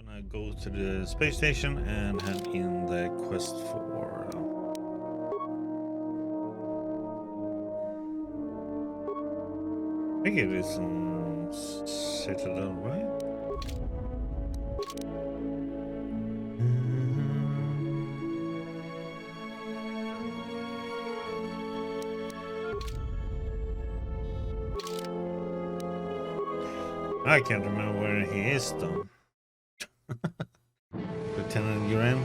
Gonna go to the space station and hand in the quest for I think it is in Citadel, right? I can't remember where he is though. Lieutenant Dxun.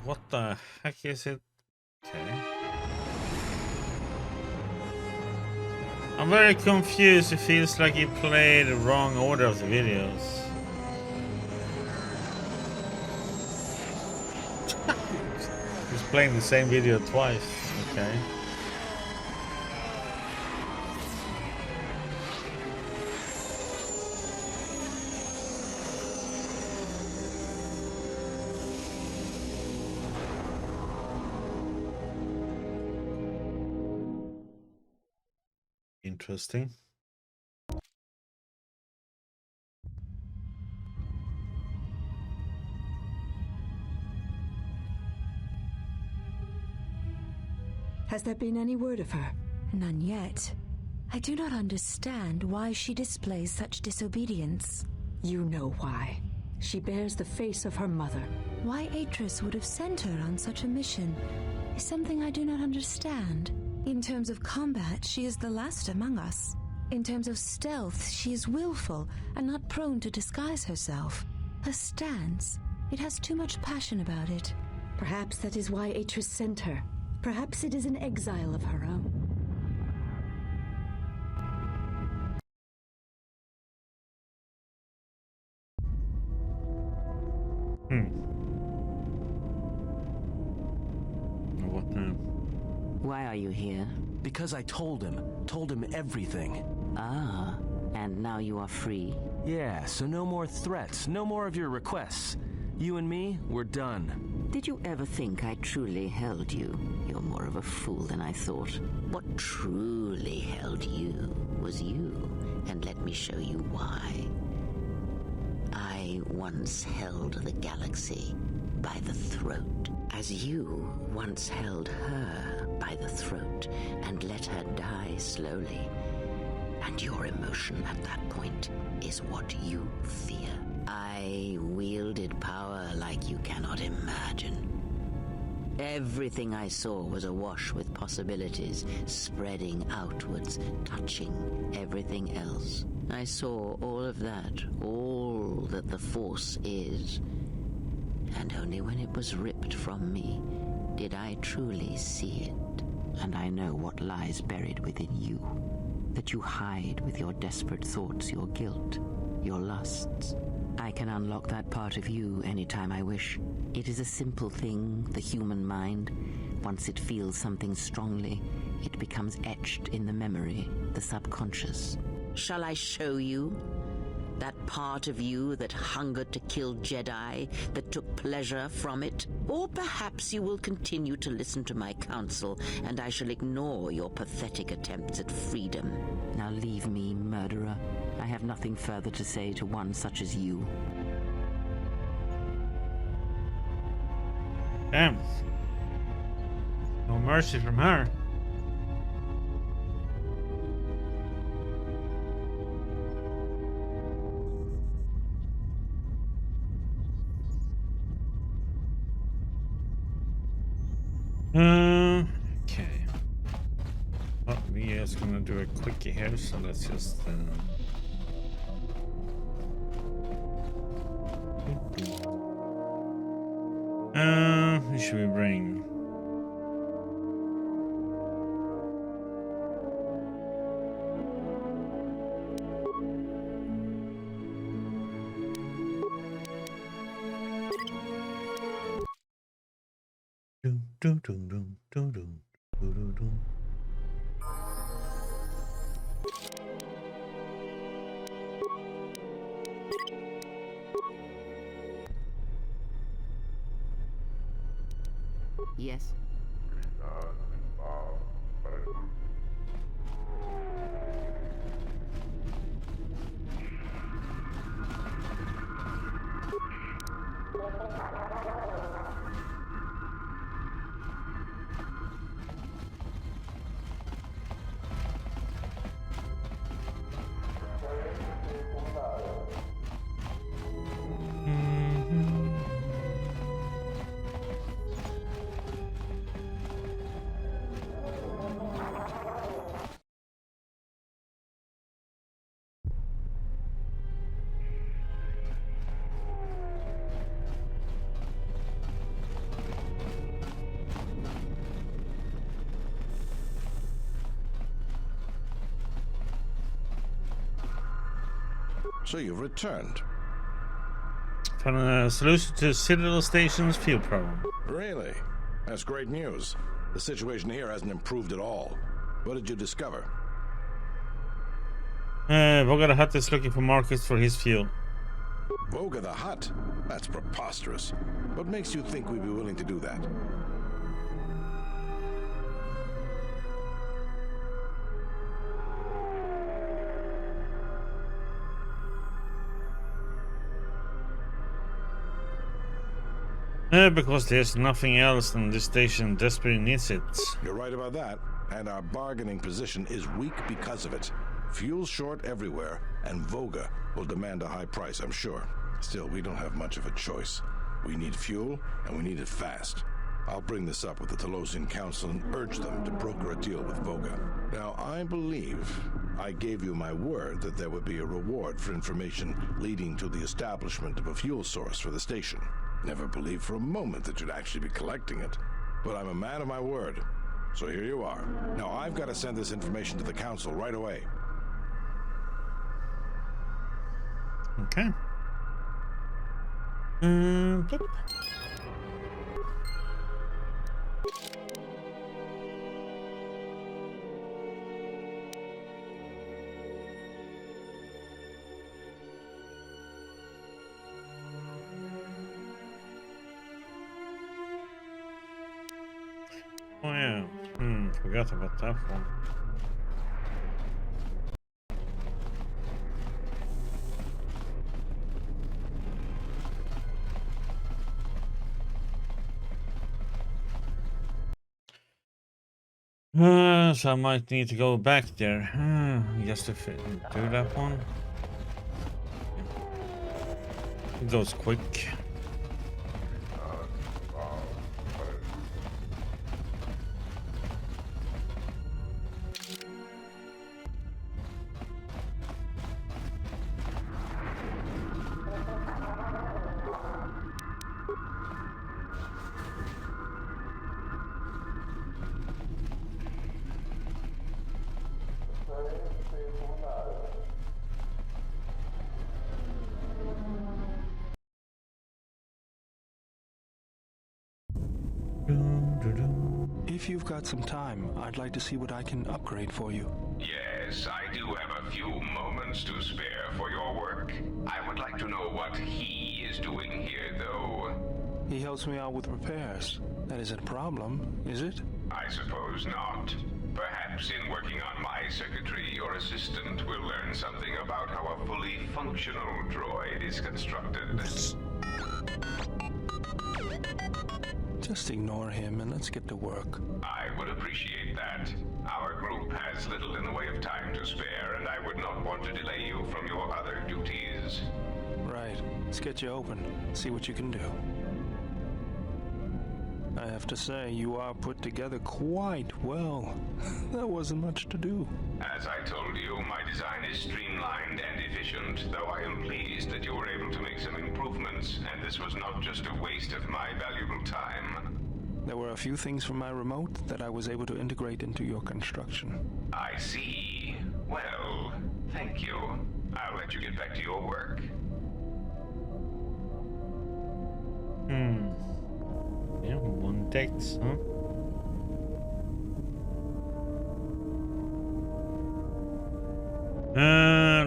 What the heck is it? Okay. I'm very confused. It feels like he played the wrong order of the videos. He's playing the same video twice. Okay. Interesting. Has there been any word of her? None yet. I do not understand why she displays such disobedience. You know why. She bears the face of her mother. Why Atris would have sent her on such a mission is something I do not understand. In terms of combat, she is the last among us. In terms of stealth, she is willful and not prone to disguise herself. Her stance, it has too much passion about it. Perhaps that is why Atris sent her. Perhaps it is an exile of her own. What now? Why are you here? Because I told him everything. Ah, and now you are free? Yeah, so no more threats, no more of your requests. You and me, we're done. Did you ever think I truly held you? You're more of a fool than I thought. What truly held you was you, and let me show you why. I once held the galaxy by the throat, as you once held her by the throat and let her die slowly. And your emotion at that point is what you fear. I wielded power like you cannot imagine. Everything I saw was awash with possibilities, spreading outwards, touching everything else. I saw all of that, all that the Force is. And only when it was ripped from me did I truly see it. And I know what lies buried within you, that you hide with your desperate thoughts, your guilt, your lusts. I can unlock that part of you anytime I wish. It is a simple thing, the human mind. Once it feels something strongly, it becomes etched in the memory, the subconscious. Shall I show you? That part of you that hungered to kill Jedi, that took pleasure from it? Or perhaps you will continue to listen to my counsel, and I shall ignore your pathetic attempts at freedom. Now leave me, murderer. I have nothing further to say to one such as you. Damn. No mercy from her. Okay. Well, we are just gonna do a quickie here, so let's just who should we bring? Yes? So you've returned. Found a solution to Citadel Station's fuel problem. Really? That's great news. The situation here hasn't improved at all. What did you discover? Voga the Hutt is looking for markets for his fuel. Voga the Hutt? That's preposterous. What makes you think we'd be willing to do that? Because there's nothing else and this station desperately needs it. You're right about that. And our bargaining position is weak because of it. Fuel's short everywhere, and Voga will demand a high price, I'm sure. Still, we don't have much of a choice. We need fuel, and we need it fast. I'll bring this up with the Telosian Council and urge them to broker a deal with Voga. Now, I believe I gave you my word that there would be a reward for information leading to the establishment of a fuel source for the station. Never believed for a moment that you'd actually be collecting it. But I'm a man of my word. So here you are. Now I've got to send this information to the council right away. Okay. Boop. Oh yeah, forgot about that one. So I might need to go back there just to do that one. It goes quick. If you've got some time, I'd like to see what I can upgrade for you. Yes, I do have a few moments to spare for your work. I would like to know what he is doing here, though. He helps me out with repairs. That isn't a problem, is it? I suppose not. Perhaps in working on my circuitry, your assistant will learn something about how a fully functional droid is constructed. Just ignore him and let's get to work. I would appreciate that. Our group has little in the way of time to spare, and I would not want to delay you from your other duties. Right. Let's get you open. See what you can do. I have to say, you are put together quite well. There wasn't much to do. As I told you, my design is streamlined and efficient, though I am pleased that you were able to make some improvements, and this was not just a waste of my valuable time. There were a few things from my remote that I was able to integrate into your construction. I see. Well, thank you. I'll let you get back to your work. Yeah, one text, huh?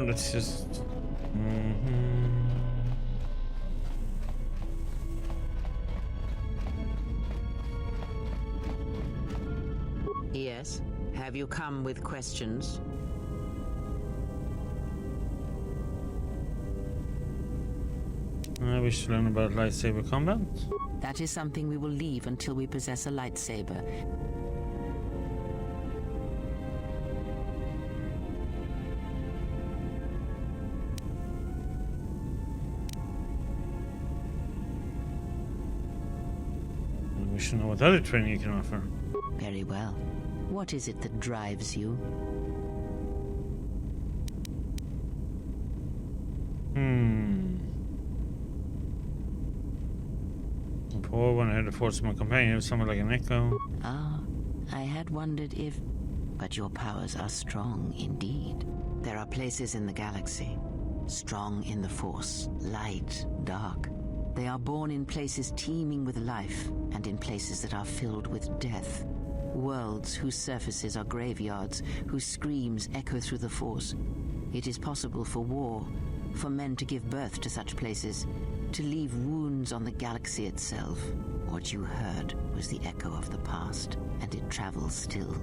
Let's just... Yes? Have you come with questions? I wish to learn about lightsaber combat. That is something we will leave until we possess a lightsaber. We should know what other training you can offer. Very well. What is it that drives you? Before, when I had to force my companion, someone like an echo. Ah, I had wondered if... But your powers are strong indeed. There are places in the galaxy, strong in the Force, light, dark. They are born in places teeming with life, and in places that are filled with death. Worlds whose surfaces are graveyards, whose screams echo through the Force. It is possible for war, for men to give birth to such places, to leave wounds on the galaxy itself. What you heard was the echo of the past, and it travels still.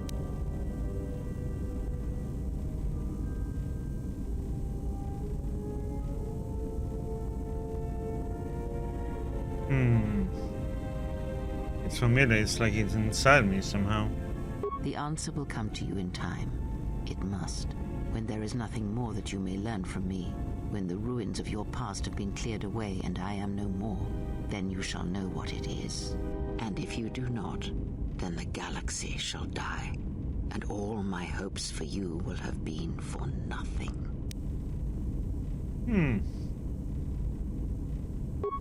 It's familiar, it's like it's inside me somehow. The answer will come to you in time. It must. When there is nothing more that you may learn from me, when the ruins of your past have been cleared away and I am no more, then you shall know what it is. And if you do not, then the galaxy shall die, and all my hopes for you will have been for nothing.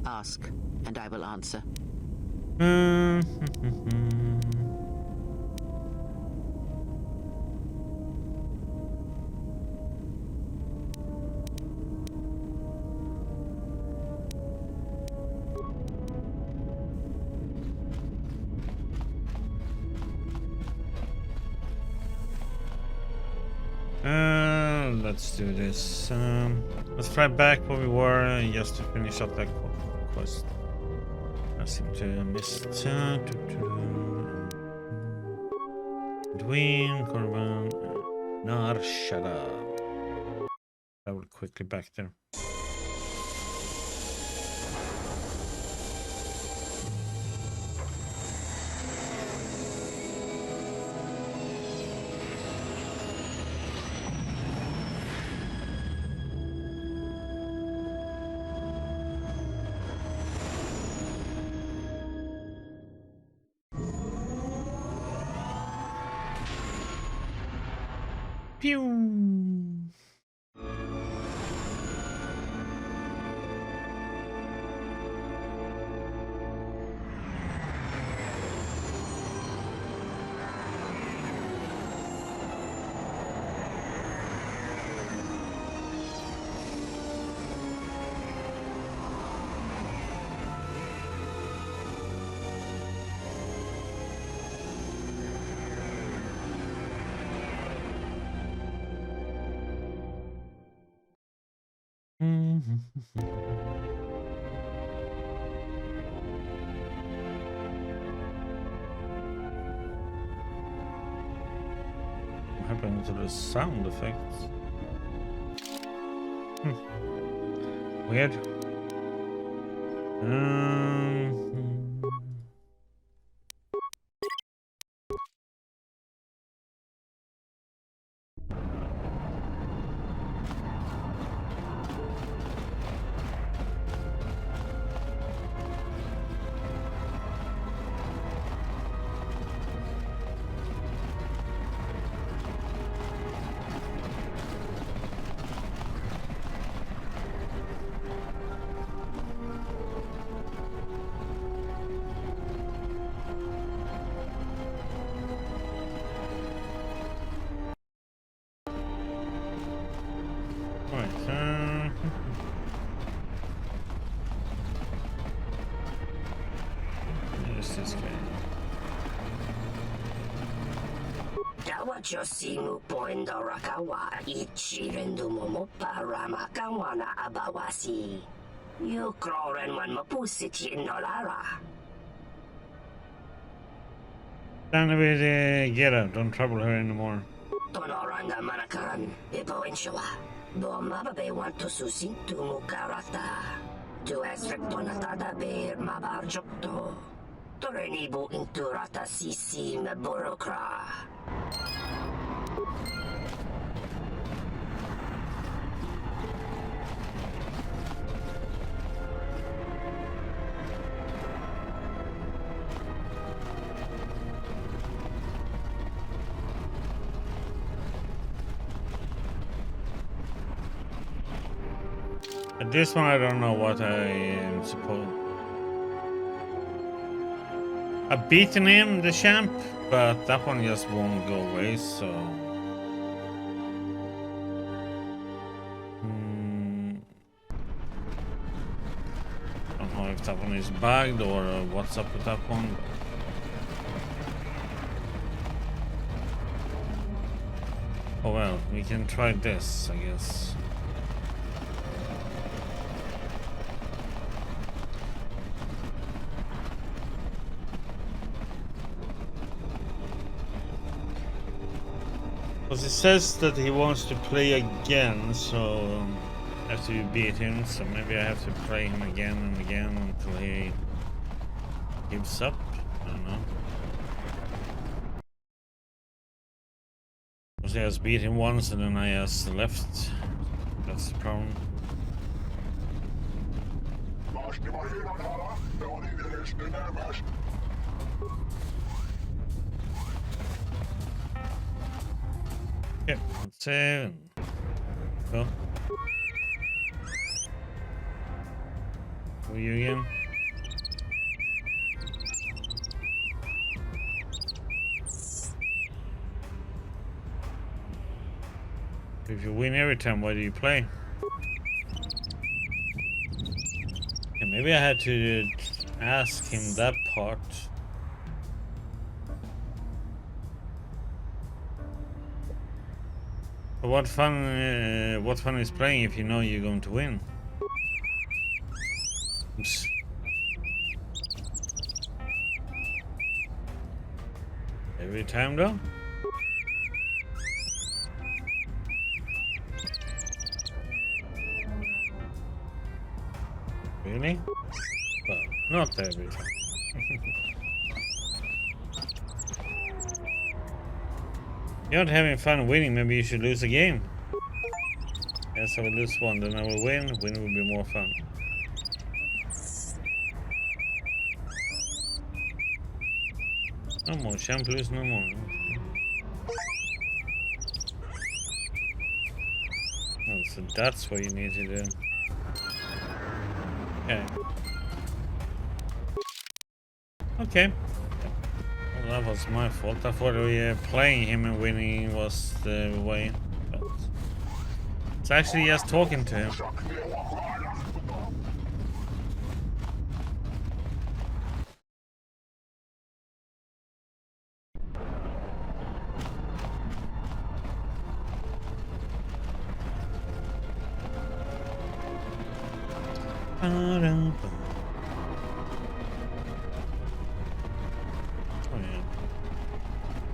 Ask, and I will answer. Let's do this. Let's fly back where we were just to finish up that quest. I seem to have missed. Dxun, Korban, Narshada. I will quickly back there. Pew! What happened to the sound effects? Weird. This guy. Dawacho singu poendo rakawa ichirendu momo parama kawana abawasi. You croren one mapusiti nolara. Stand with get out. Don't trouble her anymore. Tonoranda manakaran, ipo inshawa. Do mababe want to susing to mukarata. To esrektonatada beer mabarjokto. Torenibo inturata sisi meborokra. At this one, I don't know what I am supposed. I've beaten him, the champ, but that one just won't go away, so. I don't know if that one is bugged or what's up with that one. Oh well, we can try this, I guess. Because it says that he wants to play again, so after you beat him, so maybe I have to play him again and again until he gives up. I don't know. Because he has beat him once and then I just left. That's the problem. Okay, let's save. Go. Who are you again? If you win every time, why do you play? Yeah, maybe I had to ask him that part. But what fun is playing if you know you're going to win? Oops. Every time though? Really? Well, not every time. You're not having fun winning, maybe you should lose a game. Yes, I will lose one, then I will win. Win will be more fun. No more, champ lose no more. Oh, so that's what you need to do. Okay. Okay. Well, that was my fault. I thought playing him and winning was the way. But it's actually just talking to him.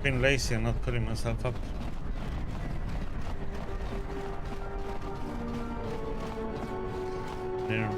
Been lazy and not putting myself up. There.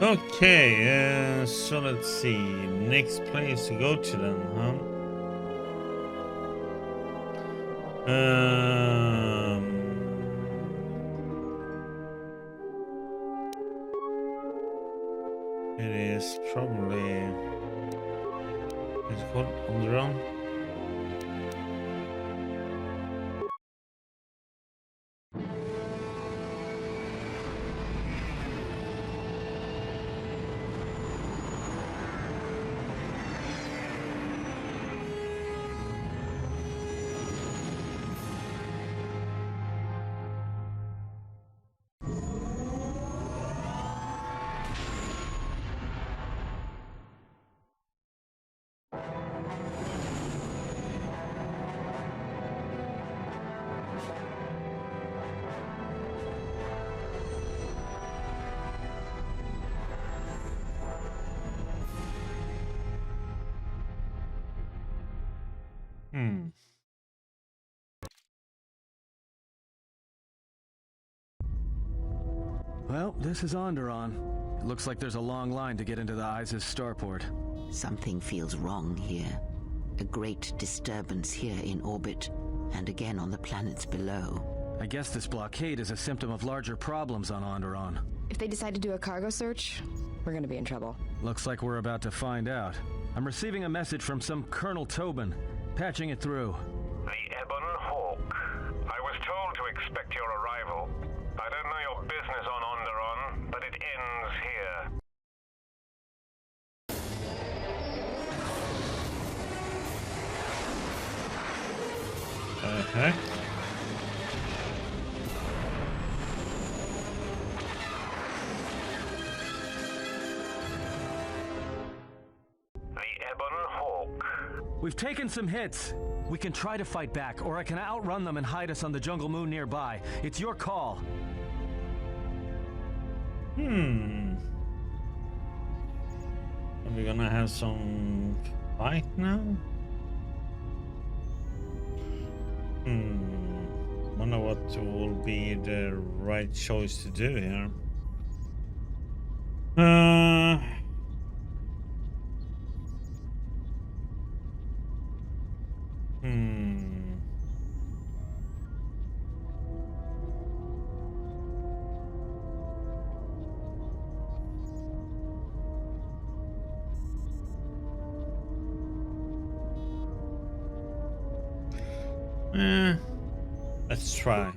Okay, so let's see. Next place to go to then, huh? It is probably. It's called on the run. This is Onderon. It looks like there's a long line to get into the Isis starport. Something feels wrong here. A great disturbance here in orbit, and again on the planets below. I guess this blockade is a symptom of larger problems on Onderon. If they decide to do a cargo search, we're gonna be in trouble. Looks like we're about to find out. I'm receiving a message from some Colonel Tobin. Patching it through. The Ebon Hawk. I was told to expect your arrival. I don't know your business on Onderon, but it ends here. Okay. The Ebon Hawk. We've taken some hits. We can try to fight back, or I can outrun them and hide us on the jungle moon nearby. It's your call. Are we gonna have some fight now? Wonder what will be the right choice to do here. Let's try.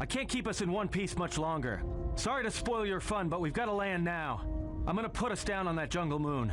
I can't keep us in one piece much longer. Sorry to spoil your fun, but we've got to land now. I'm gonna put us down on that jungle moon.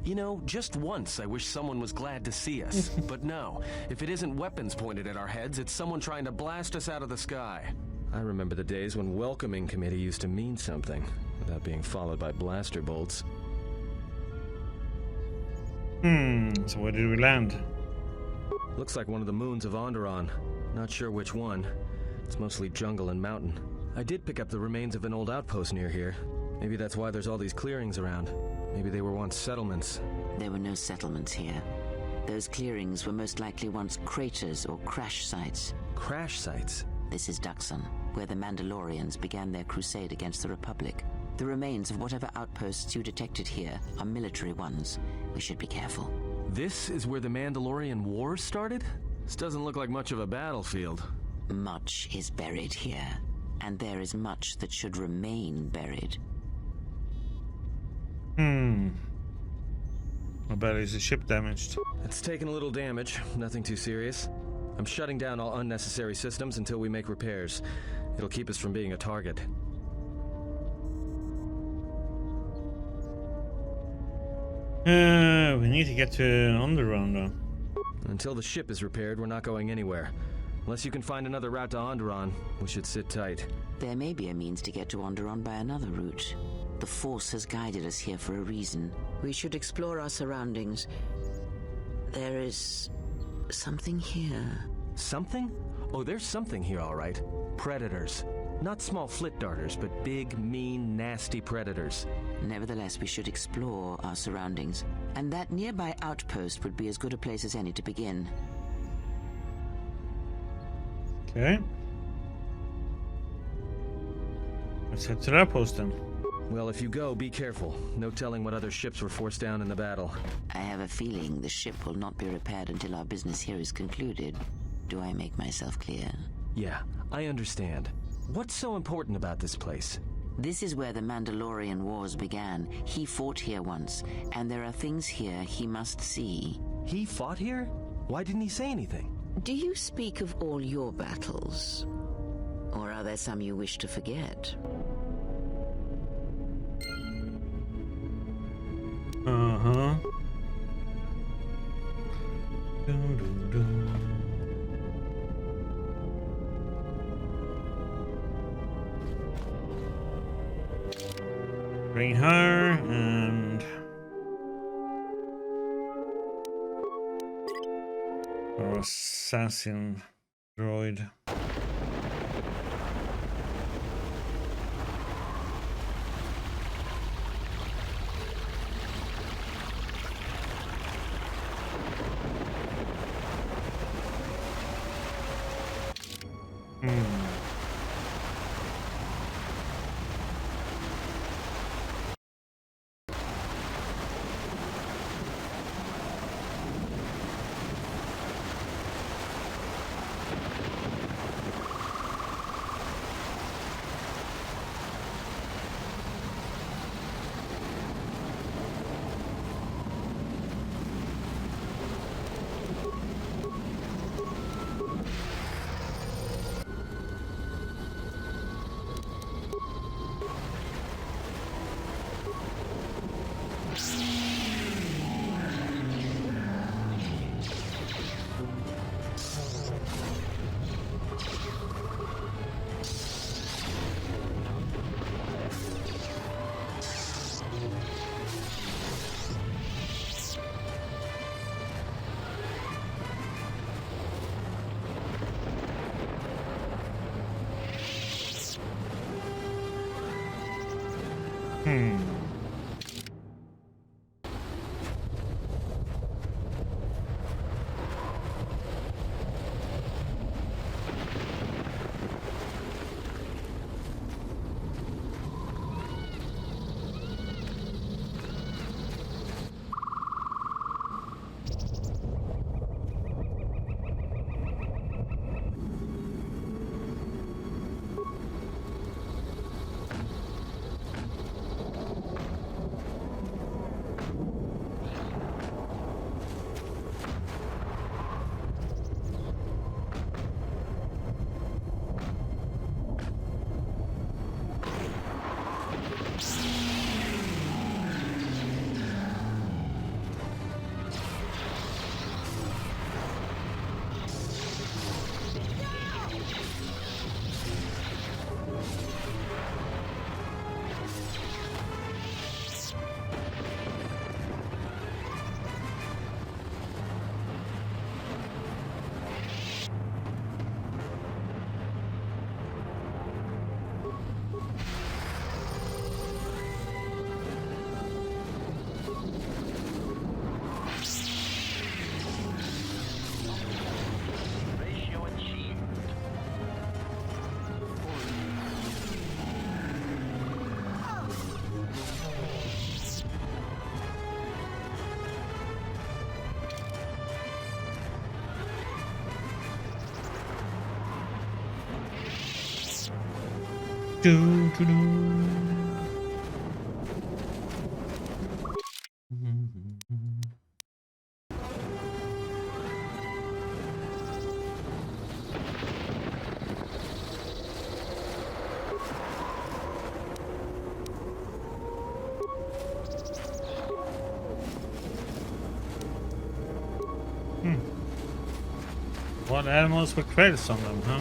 You know, just once I wish someone was glad to see us. But no, if it isn't weapons pointed at our heads, it's someone trying to blast us out of the sky. I remember the days when welcoming committee used to mean something, without being followed by blaster bolts. So where did we land? Looks like one of the moons of Onderon. Not sure which one. It's mostly jungle and mountain. I did pick up the remains of an old outpost near here. Maybe that's why there's all these clearings around. Maybe they were once settlements. There were no settlements here. Those clearings were most likely once craters or crash sites. Crash sites? This is Dxun, where the Mandalorians began their crusade against the Republic. The remains of whatever outposts you detected here are military ones. We should be careful. This is where the Mandalorian Wars started? This doesn't look like much of a battlefield. Much is buried here, and there is much that should remain buried. I bet is the ship damaged? It's taken a little damage, nothing too serious. I'm shutting down all unnecessary systems until we make repairs. It'll keep us from being a target. We need to get to Onderon though. Until the ship is repaired, we're not going anywhere. Unless you can find another route to Onderon, we should sit tight. There may be a means to get to Onderon by another route. The Force has guided us here for a reason. We should explore our surroundings. There is something here. Something? Oh, there's something here, all right. Predators. Not small flit darters, but big, mean, nasty predators. Nevertheless, we should explore our surroundings. And that nearby outpost would be as good a place as any to begin. Okay. Let's head to that post then. Well, if you go, be careful. No telling what other ships were forced down in the battle. I have a feeling the ship will not be repaired until our business here is concluded. Do I make myself clear? Yeah, I understand. What's so important about this place? This is where the Mandalorian Wars began. He fought here once, and there are things here he must see. He fought here? Why didn't he say anything? Do you speak of all your battles? Or are there some you wish to forget? Uh-huh. Bring her and our assassin droid. What animals with credits on them, huh?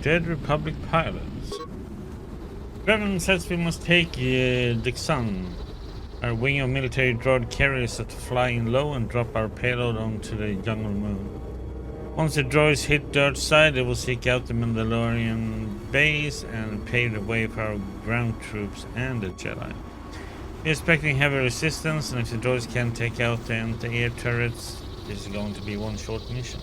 Dead Republic pilots. Reverend says we must take Dxun, our wing of military droid carriers that fly in low and drop our payload onto the jungle moon. Once the droids hit the Earth side, they will seek out the Mandalorian base and pave the way for our ground troops and the Jedi. We're expecting heavy resistance, and if the droids can't take out the anti-air turrets, this is going to be one short mission.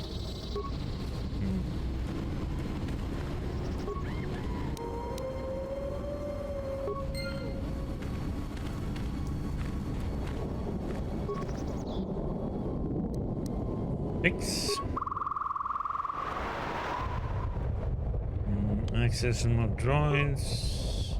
Fix. Access and more droids.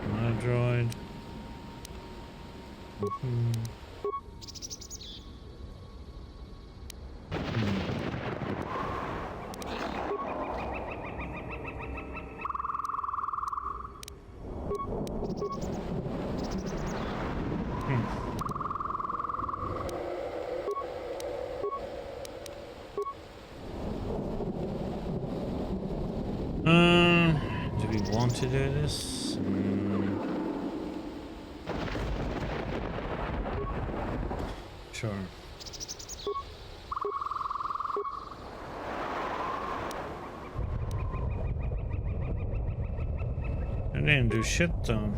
Another droid. Do we want to do this? Sure. I didn't do shit though.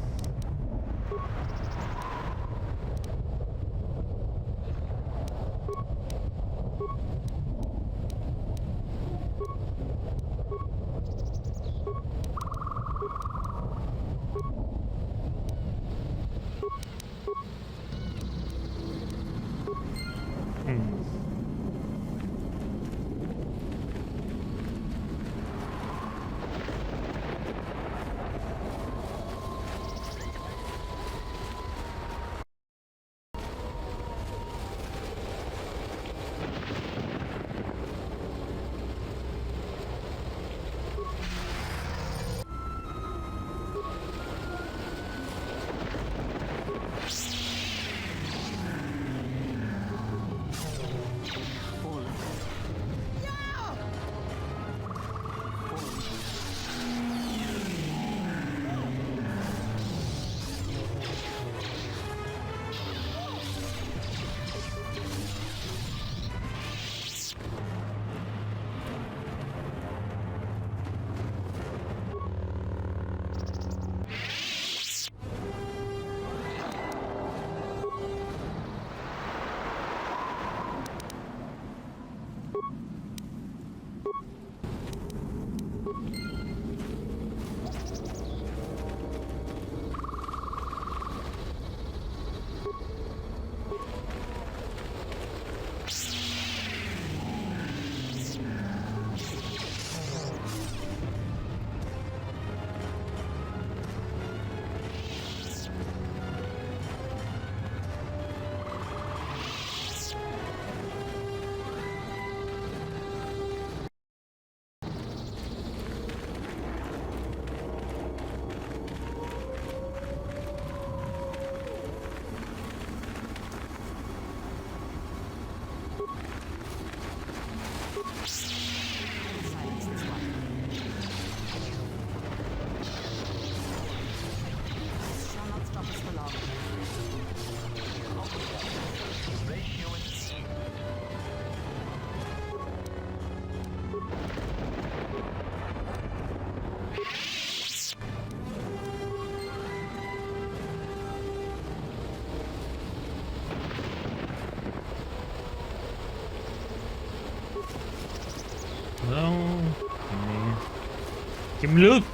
him loot.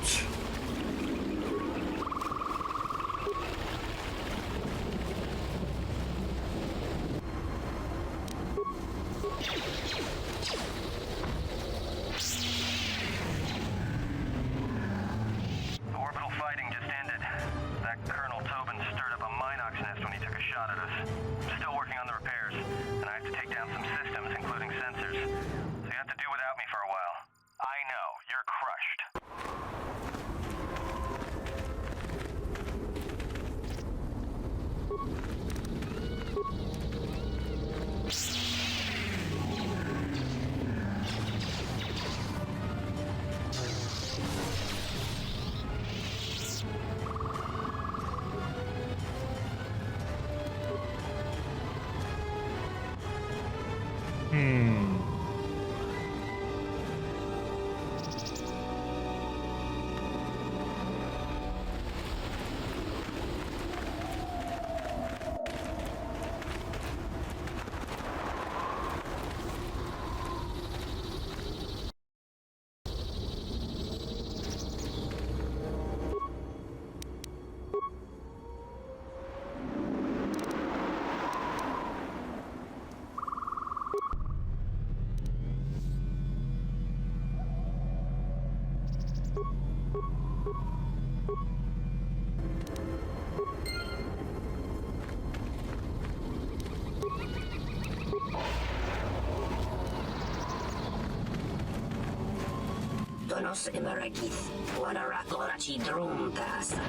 Donos emeragith, wanara ci drum tasa,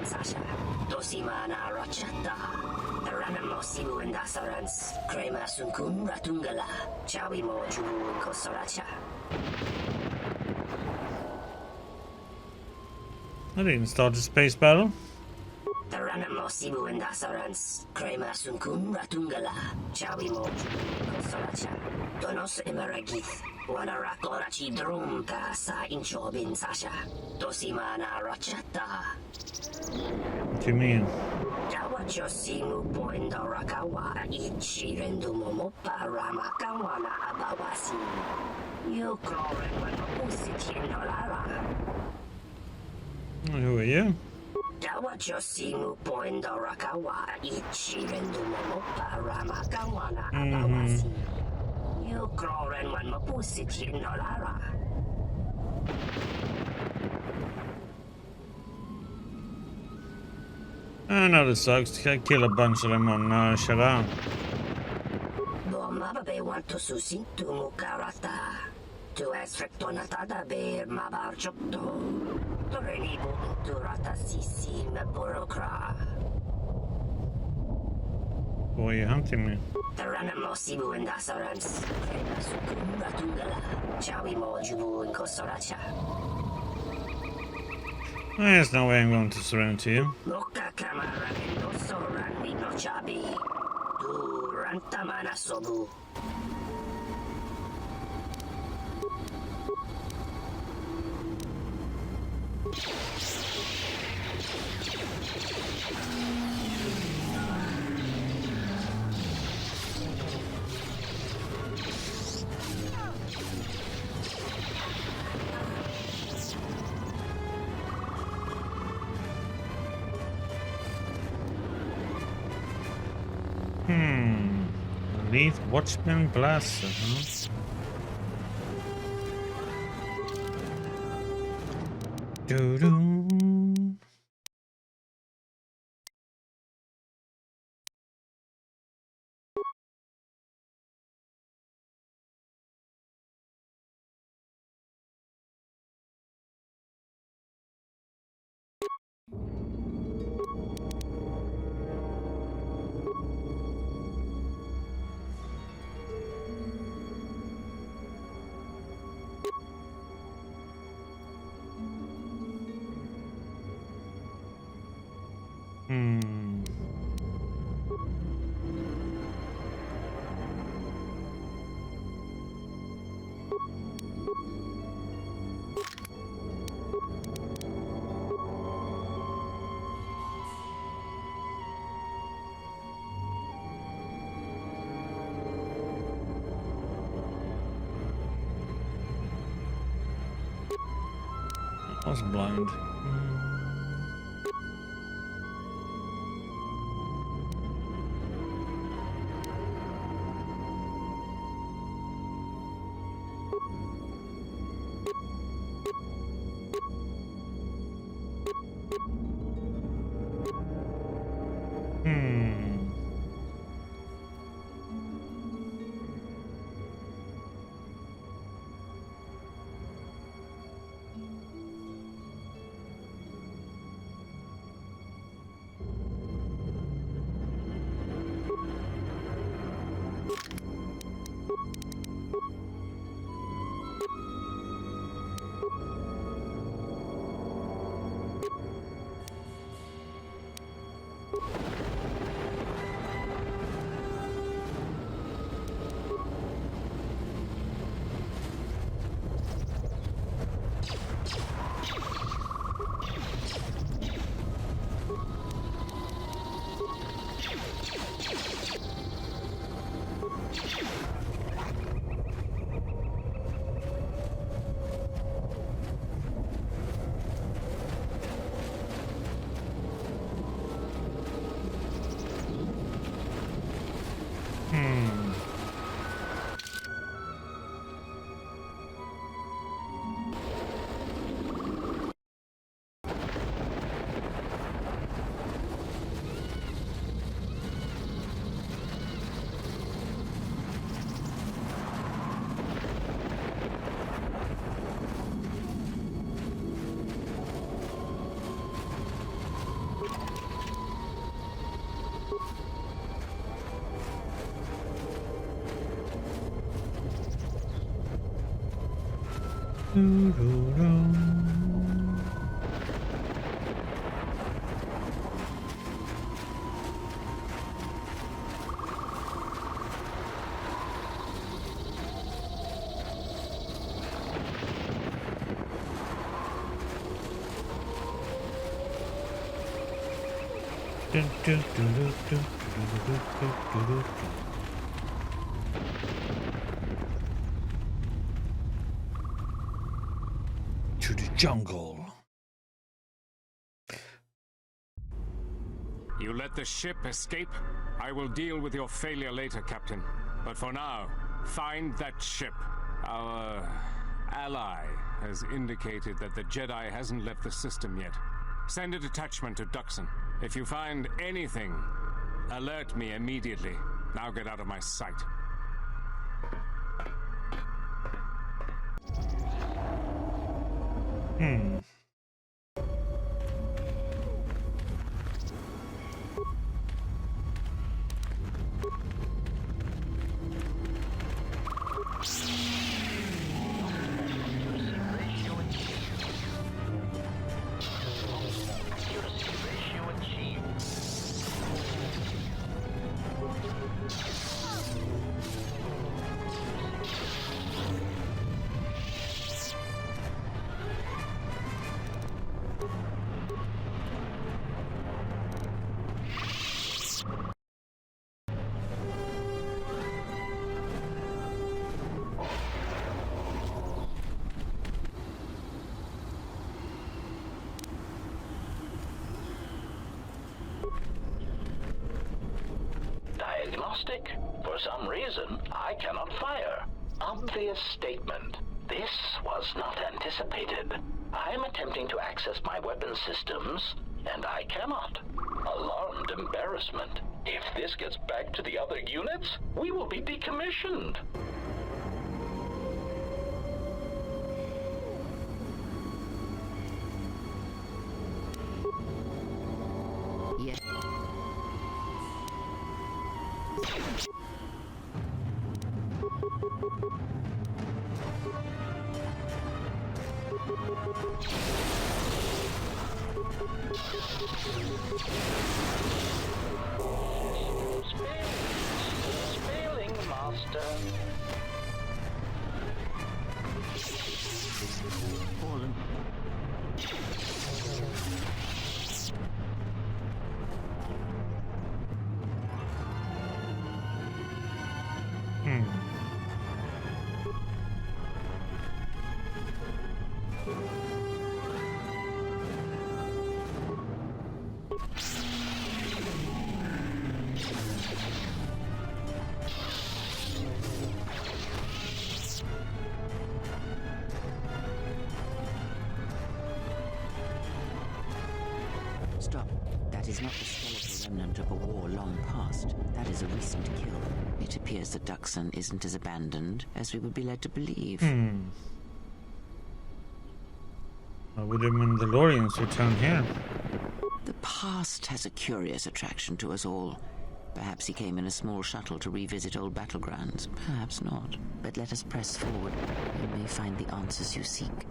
sasha, dosimana rachata, ranamosimu and asarans, crema sunkun ratungala, chawi mo jubu kosoracha. I didn't start a space battle. Ranamosimu and asarans, crema sunkun ratungala, chawi mo jubu kosoracha. Donos emeragith. Wanara ci drum tasa inchobin sasha, dosimana rachata. What do you mean? Dawacho simu poendo rakawa ichi rendu momo parama kawana abawasi. You crawling when usitin lara. Who are you? Dawacho simu poendo rakawa ichi rendu momo parama kawana abawasi. You crawling when mapusitin lara. I know this sucks. I kill a bunch of them on Shara. Mababe want to susi tu mukarata. Tu esrectonatada be mabarjokto. Torenibu turata sisi me burokra. Boy, you're hunting me. Taranamosibu and asarans. Krema tungala. Chawi mo jubu in kosoracha. There's no way I'm going to surrender to you. Moka kamara no soran mi no chabi. Tu rantamana sobu. Elite Watchman Blaster, huh? Doo-doo. I was blind. To the jungle. You let the ship escape? I will deal with your failure later, Captain. But for now, find that ship. Our ally has indicated that the Jedi hasn't left the system yet. Send a detachment to Dxun. If you find anything, alert me immediately. Now get out of my sight. Diagnostic? For some reason, I cannot fire. Obvious statement. This was not anticipated. I am attempting to access my weapon systems, and I cannot. Alarmed embarrassment. If this gets back to the other units, we will be decommissioned. Yes. Spailing, master. Fallen. Stop. That is not the skeletal remnant of a war long past. That is a recent kill. It appears that Dxun isn't as abandoned as we would be led to believe. Would the Mandalorians return here? The past has a curious attraction to us all. Perhaps he came in a small shuttle to revisit old battlegrounds. Perhaps not. But let us press forward. You may find the answers you seek.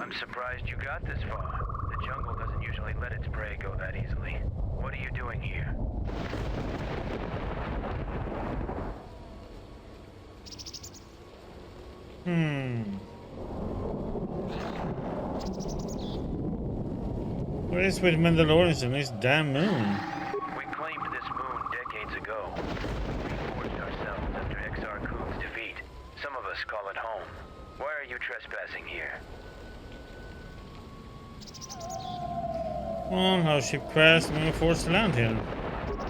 I'm surprised you got this far. The jungle doesn't usually let its prey go that easily. What are you doing here? What is with Mandalorians and this damn moon? We claimed this moon decades ago. We forged ourselves after Exar Ku's defeat. Some of us call it home. Why are you trespassing here? Oh, no, ship crashed and we were forced to land here.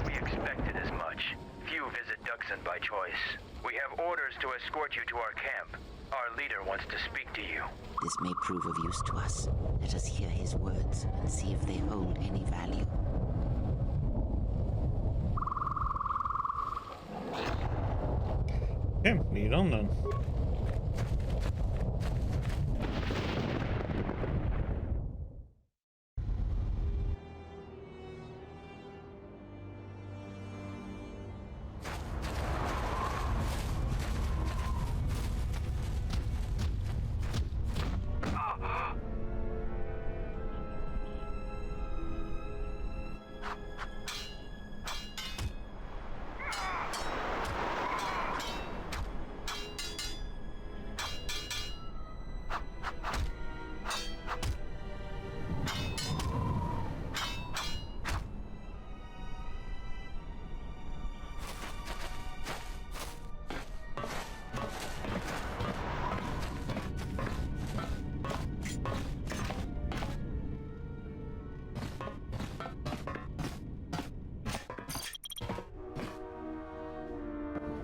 We expected as much. Few visit Dxun by choice. We have orders to escort you to our camp. Our leader wants to speak to you. This may prove of use to us. Let us hear his words and see if they hold any value. Okay, lead on then.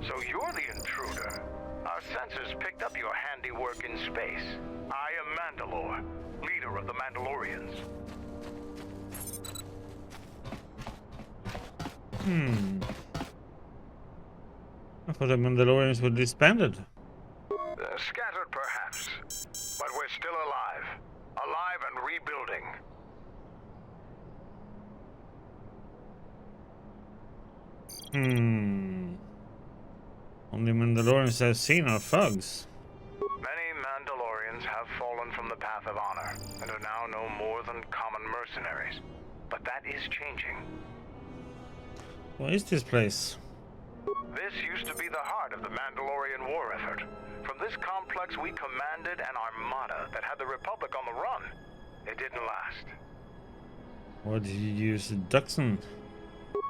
So you're the intruder. Our sensors picked up your handiwork in space. I am Mandalore, leader of the Mandalorians. I thought the Mandalorians were disbanded. Scattered perhaps, but we're still alive. Alive and rebuilding. Only Mandalorians I've seen are thugs. Many Mandalorians have fallen from the path of honor and are now no more than common mercenaries. But that is changing. What is this place? This used to be the heart of the Mandalorian war effort. From this complex we commanded an armada that had the Republic on the run. It didn't last. Why did you use the Dxun?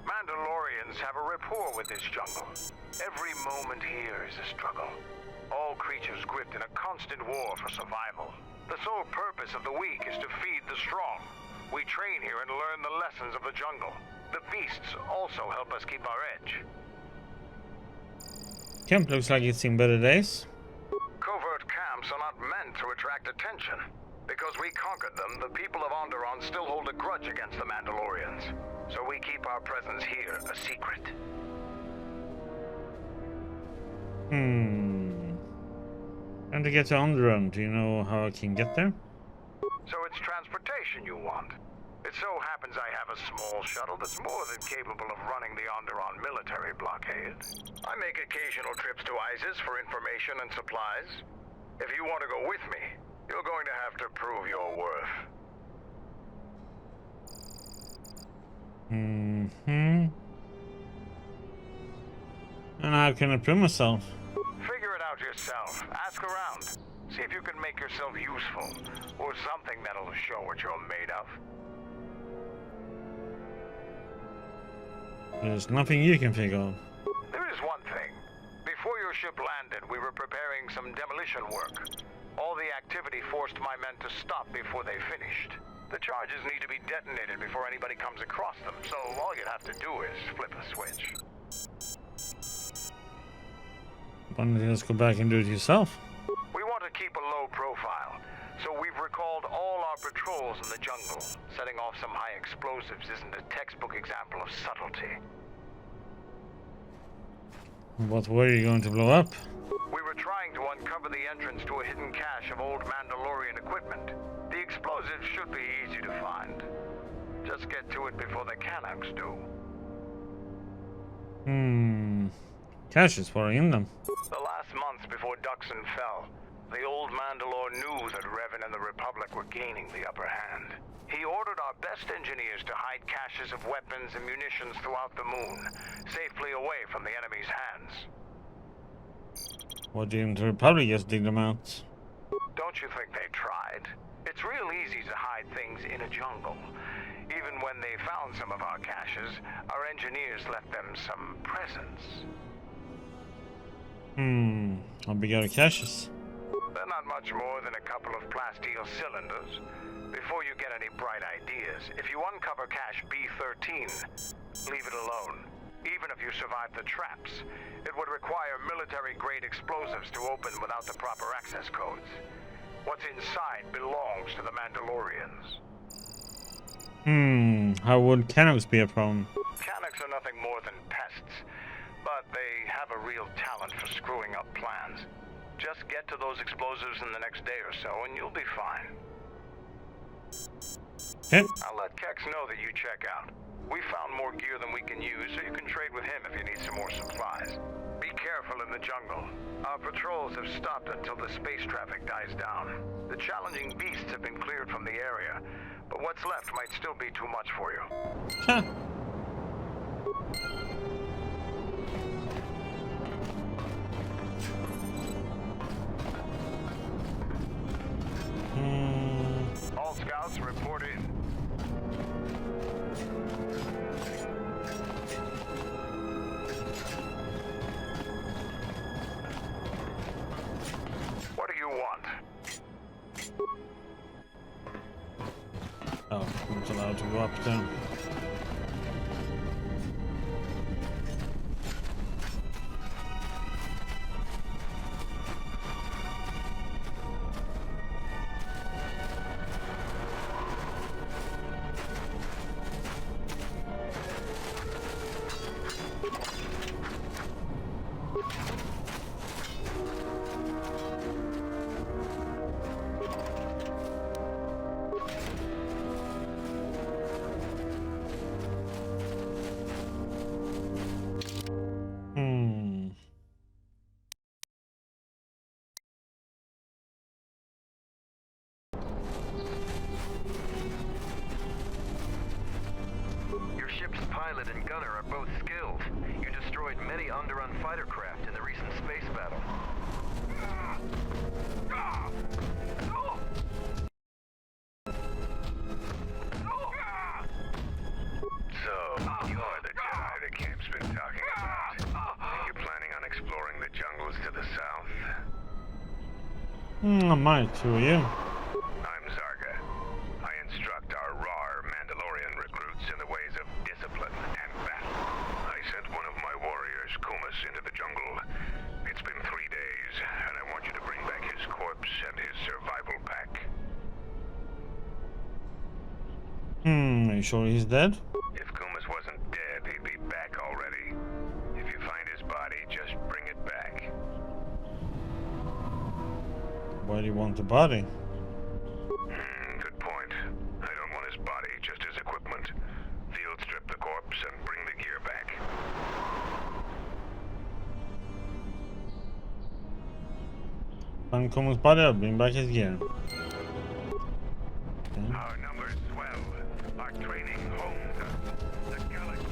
Mandalorians have a rapport with this jungle. Every moment here is a struggle. All creatures gripped in a constant war for survival. The sole purpose of the weak is to feed the strong. We train here and learn the lessons of the jungle. The beasts also help us keep our edge. Camp looks like it's in better days. Covert camps are not meant to attract attention. Because we conquered them, the people of Onderon still hold a grudge against the Mandalorians. so we keep our presence here a secret. And to get to Onderon, do you know how I can get there? So it's transportation you want? It so happens I have a small shuttle that's more than capable of running the Onderon military blockade. I make occasional trips to ISIS for information and supplies. If you want to go with me, you're going to have to prove your worth. And how can I prove myself? Figure it out yourself. Ask around. See if you can make yourself useful, or something that'll show what you're made of. There's nothing you can figure out. There is one thing. Before your ship landed, we were preparing some demolition work. All the activity forced my men to stop before they finished. The charges need to be detonated before anybody comes across them, so all you'd have to do is flip a switch. Why don't you just go back and do it yourself? We want to keep a low profile, so we've recalled all our patrols in the jungle. Setting off some high explosives isn't a textbook example of subtlety. What were you going to blow up? We were trying to uncover the entrance to a hidden cache of old Mandalorian equipment. The explosives should be easy to find. Just get to it before the Canucks do. Caches, what are in them? The last months before Dxun fell, the old Mandalore knew that Revan and the Republic were gaining the upper hand. He ordered our best engineers to hide caches of weapons and munitions throughout the moon, safely away from the enemy's hands. What didn't the Republic just dig them out? Don't you think they tried? It's real easy to hide things in a jungle. Even when they found some of our caches, our engineers left them some presents. How big are the caches? They're not much more than a couple of plasteel cylinders. Before you get any bright ideas, if you uncover cache B13, leave it alone. Even if you survive the traps, it would require military-grade explosives to open without the proper access codes. What's inside belongs to the Mandalorians. How would Canucks be a problem? Canucks are nothing more than pests, but they have a real talent for screwing up plans. Just get to those explosives in the next day or so, and you'll be fine. Okay. I'll let Kex know that you check out. We found more gear than we can use, so you can trade with him if you need some more supplies. Be careful in the jungle. Our patrols have stopped until the space traffic dies down. The challenging beasts have been cleared from the area, but what's left might still be too much for you. Huh. All scouts report in. What do you want? Oh, I'm not allowed to go up then. Your ship's pilot and gunner are both skilled. You destroyed many Onderon fighter craft in the recent space battle. So, you're the Jedi the camp's been talking about. You planning on exploring the jungles to the south? I might, who are you? I'm Zarga. I instruct our raw Mandalorian recruits in the ways of discipline and battle. I sent one of my warriors, Kumas, into the jungle. It's been 3 days, and I want you to bring back his corpse and his survival pack. Are you sure he's dead? If Kumas you want the body? Good point. I don't want his body, just his equipment. Field strip the corpse and bring the gear back. Find Kumo's body, I'll bring back his gear. Our numbers swell. Our training homes the galaxy.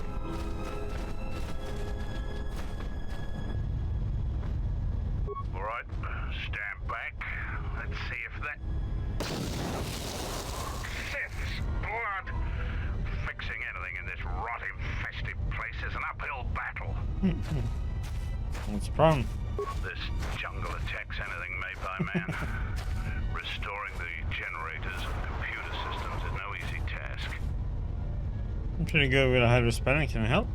All right, stand back. Let's see if that Sith's blood. Fixing anything in this rot-infested place is an uphill battle. What's the problem? This jungle attacks anything made by man. Restoring the generators and computer systems is no easy task. I'm pretty good with a hydro spanner. Can I help?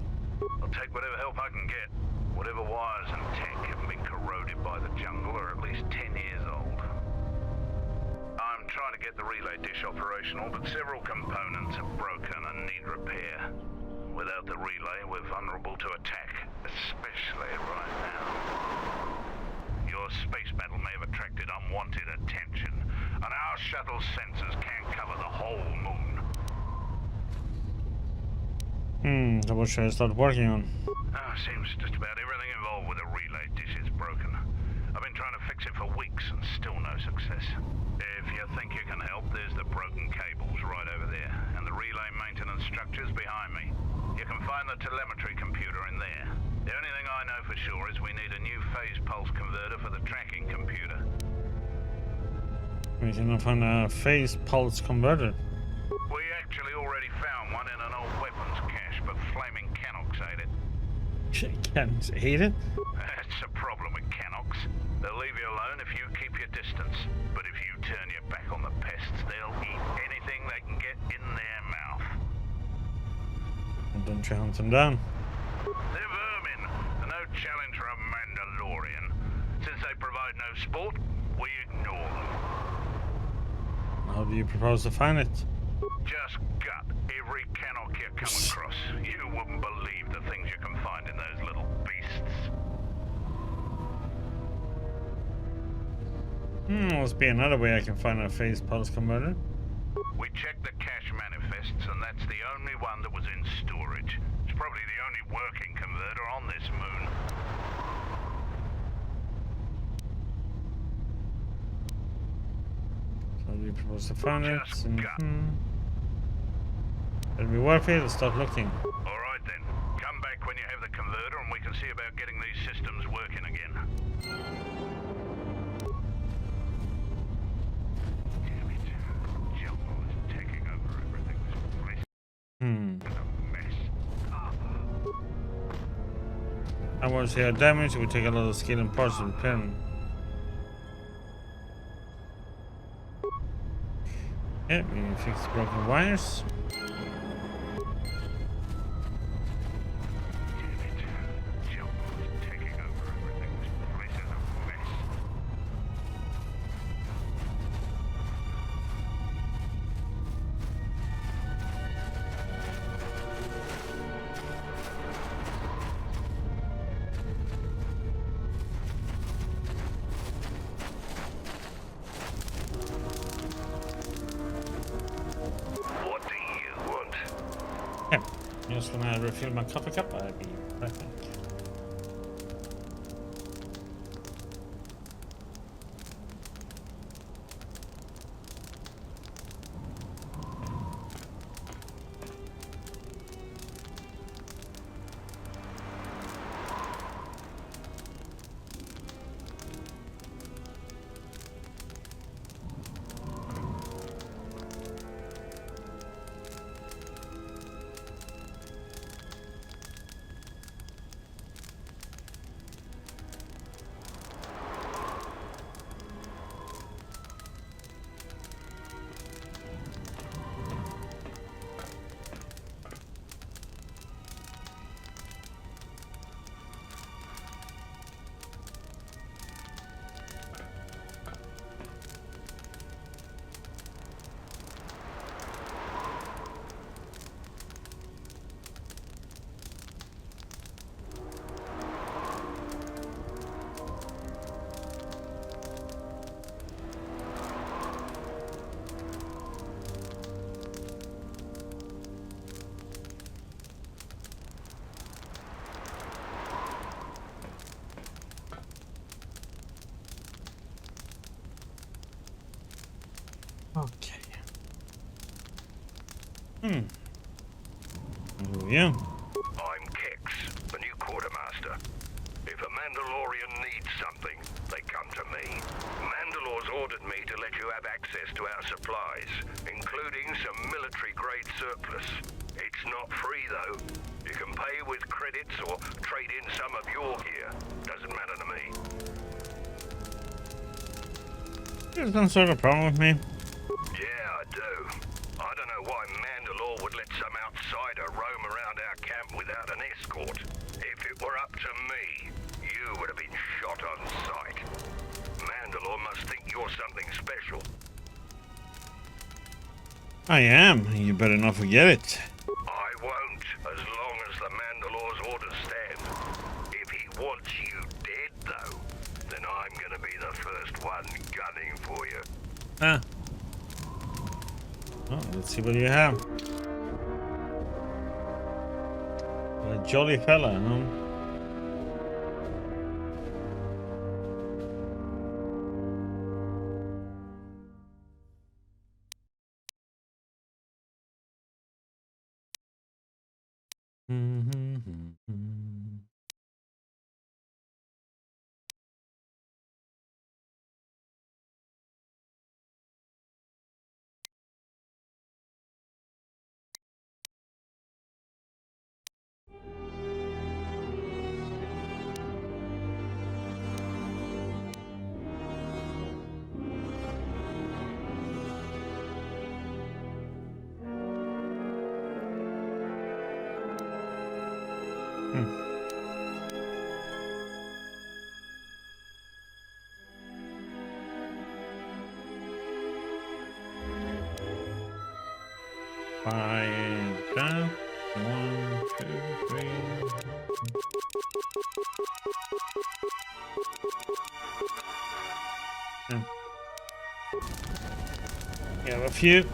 I'll take whatever help I can get. Whatever wires and tech have been corroded by the jungle are at least 10 years old. I'm trying to get the relay dish operational, but several components are broken and need repair. Without the relay, we're vulnerable to attack, especially right now. Your space battle may have attracted unwanted attention, and our shuttle sensors can't cover the whole moon. So what should I start working on? Seems just about everything involved with a relay dish is broken. I've been trying to fix it for weeks and still no success. If you think you can help, there's the broken cables right over there, and the relay maintenance structures behind me. You can find the telemetry computer in there. The only thing I know for sure is we need a new phase pulse converter for the tracking computer. We can find a phase pulse converter. We actually already found one in an old weapons cache, but flaming Canox ate it. Canox ate it? That's a problem with Canox. They'll leave you alone if you keep your distance. But if you turn your back on the pests, they'll eat anything they can get in their mouth. Well, don't you hunt them down? They're vermin, and no challenge for a Mandalorian. Since they provide no sport, we ignore them. How do you propose to find it? Just gut every Canox you come across. You wouldn't believe the things you can find in those little beasts. Must be another way I can find a phase pulse converter. We checked the cache manifests, and that's the only one that was in storage. It's probably the only working converter on this moon. So do you propose to find it? It'll be worth it. Let's start looking. All right then. Come back when you have the converter, and we can see about getting these systems working again. Damn it. Jungle is taking over everything. This place is a mess. I want to see how damage. It would take a lot of skill and parts to repair them. Yeah, we fix the broken wires. Just when I refill my coffee cup, I'll be right back. Oh, yeah. I'm Kex, the new quartermaster. If a Mandalorian needs something, they come to me. Mandalore's ordered me to let you have access to our supplies, including some military-grade surplus. It's not free, though. You can pay with credits or trade in some of your gear. Doesn't matter to me. There's no sort of problem with me. Yeah, I do. I don't know why Mandalore would let some outsider roam around our camp without an escort. If it were up to me, you would have been shot on sight. Mandalore must think you're something special. I am. You better not forget it. I won't, as long as the Mandalore's orders stand. If he wants you dead, though, then I'm gonna be the first one gunning for you. Ah. Oh, let's see what you have. A jolly fella, huh? Five down. 1, 2, 3. You have a few.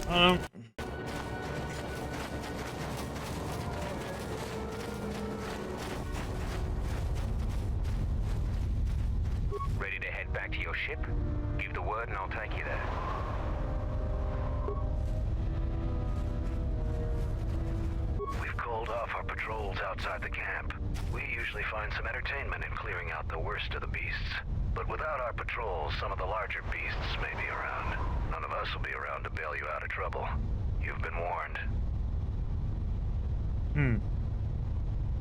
Ready to head back to your ship? Give the word and I'll take you there. We've called off our patrols outside the camp. We usually find some entertainment in clearing out the worst of the beasts. But without our patrols, some of the larger beasts may be around. None of us will be around to bail you out of trouble. You've been warned.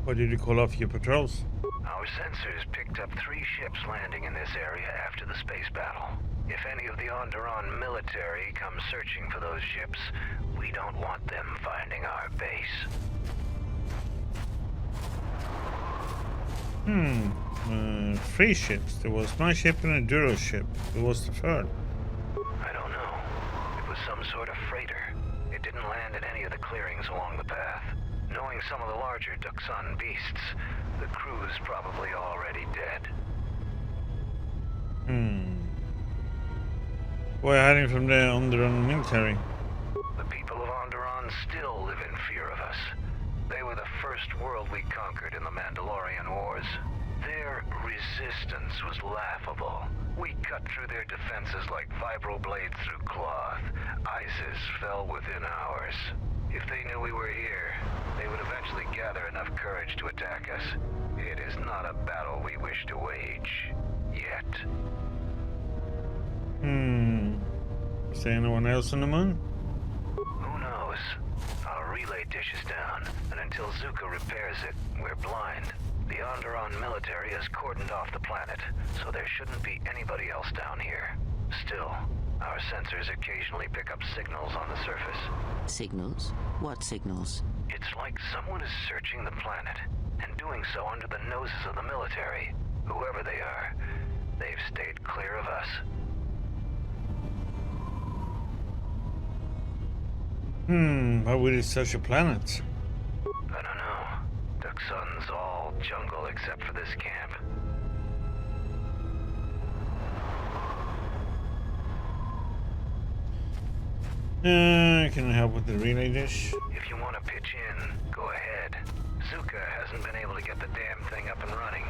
Why did you call off your patrols? Our sensors picked up 3 ships landing in this area after the space battle. If any of the Onderon military come searching for those ships, we don't want them finding our base. 3 ships. There was my ship and a Duro ship. It was the third. I don't know. It was some sort of freighter. It didn't land in any of the clearings along the path. Knowing some of the larger Dxun beasts, the crew's probably already dead. Why hiding from the Onderon military? The people of Onderon still live in fear of us. They were the first world we conquered in the Mandalorian Wars. Their resistance was laughable. We cut through their defenses like vibroblades through cloth. ISIS fell within hours. If they knew we were here, they would eventually gather enough courage to attack us. It is not a battle we wish to wage. Yet. Is there anyone else on the moon? Who knows? Our relay dish is down, and until Zuka repairs it, we're blind. The Onderon military has cordoned off the planet, so there shouldn't be anybody else down here. Still, our sensors occasionally pick up signals on the surface. Signals? What signals? It's like someone is searching the planet, and doing so under the noses of the military. Whoever they are, they've stayed clear of us. Why would it search a planet? I don't know. Dxun's all jungle except for this camp. Can I help with the relay dish? If you want to pitch in, go ahead. Zuka hasn't been able to get the damn thing up and running.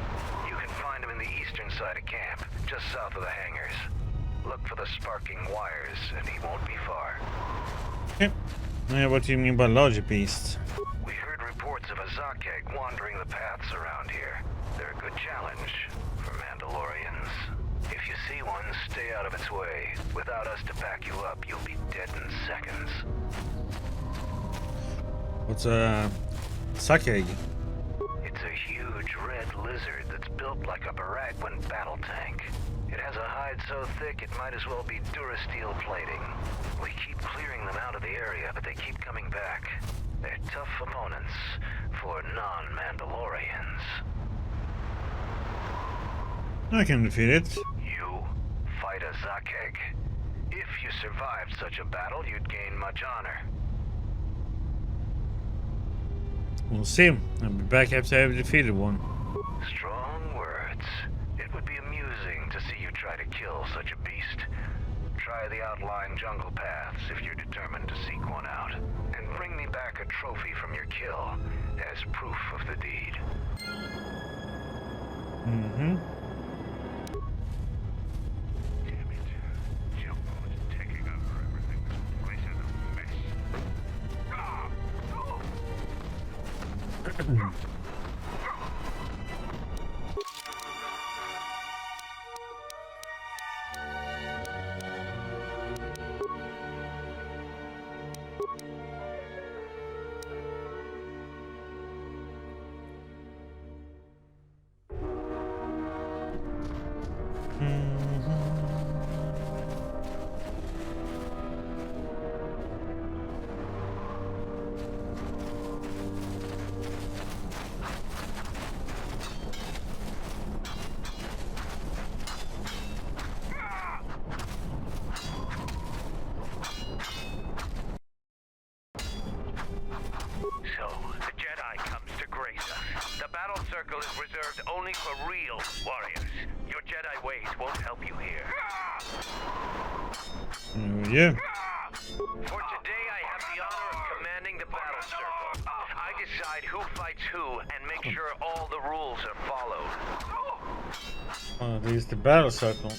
You can find him in the eastern side of camp, just south of the hangars. Look for the sparking wires, and he won't be far. Yep. Yeah, what do you mean by larger beasts? We heard reports of a Zakeg wandering the paths around here. They're a good challenge for Mandalorians. If you see one, stay out of its way. Without us to back you up, you'll be dead in seconds. What's a Zakeg? It's a huge red lizard that's built like a Baragwin battle tank. It has a hide so thick it might as well be Durasteel plating. We keep clearing them out of the area, but they keep coming back. They're tough opponents for non-Mandalorians. I can defeat it. You fight a Zakeg. If you survived such a battle, you'd gain much honor. We'll see. I'll be back after I've defeated one. Strong words. It would be amusing to see you try to kill such a beast. Try the outlying jungle paths if you're determined to seek one out. And bring me back a trophy from your kill as proof of the deed. Mm-hmm. Damn it. Jumbo's taking over everything. This place is a mess. So, the Jedi comes to grace us. The battle circle is reserved only for real warriors. Your Jedi ways won't help you here. Yeah. For today, I have the honor of commanding the battle circle. I decide who fights who and make sure all the rules are followed. Oh, there's the battle circle.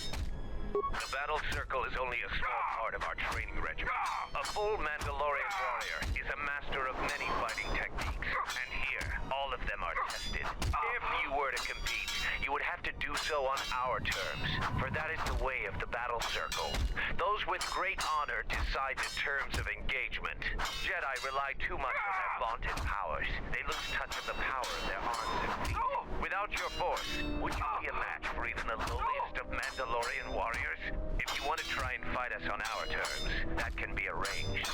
The battle circle is only a small part of our training regimen. A full Mandalorian warrior is a master of many fighting techniques, and here, all of them are tested. If you were to compete, you would have to do so on our terms, for that is the way of the battle circle. Those with great honor decide the terms of engagement. Jedi rely too much on their vaunted powers. They lose touch of the power of their arms and feet. Without your force, would you be a match for even the lowliest of Mandalorian warriors? If you want to try and fight us on our terms, that can be arranged.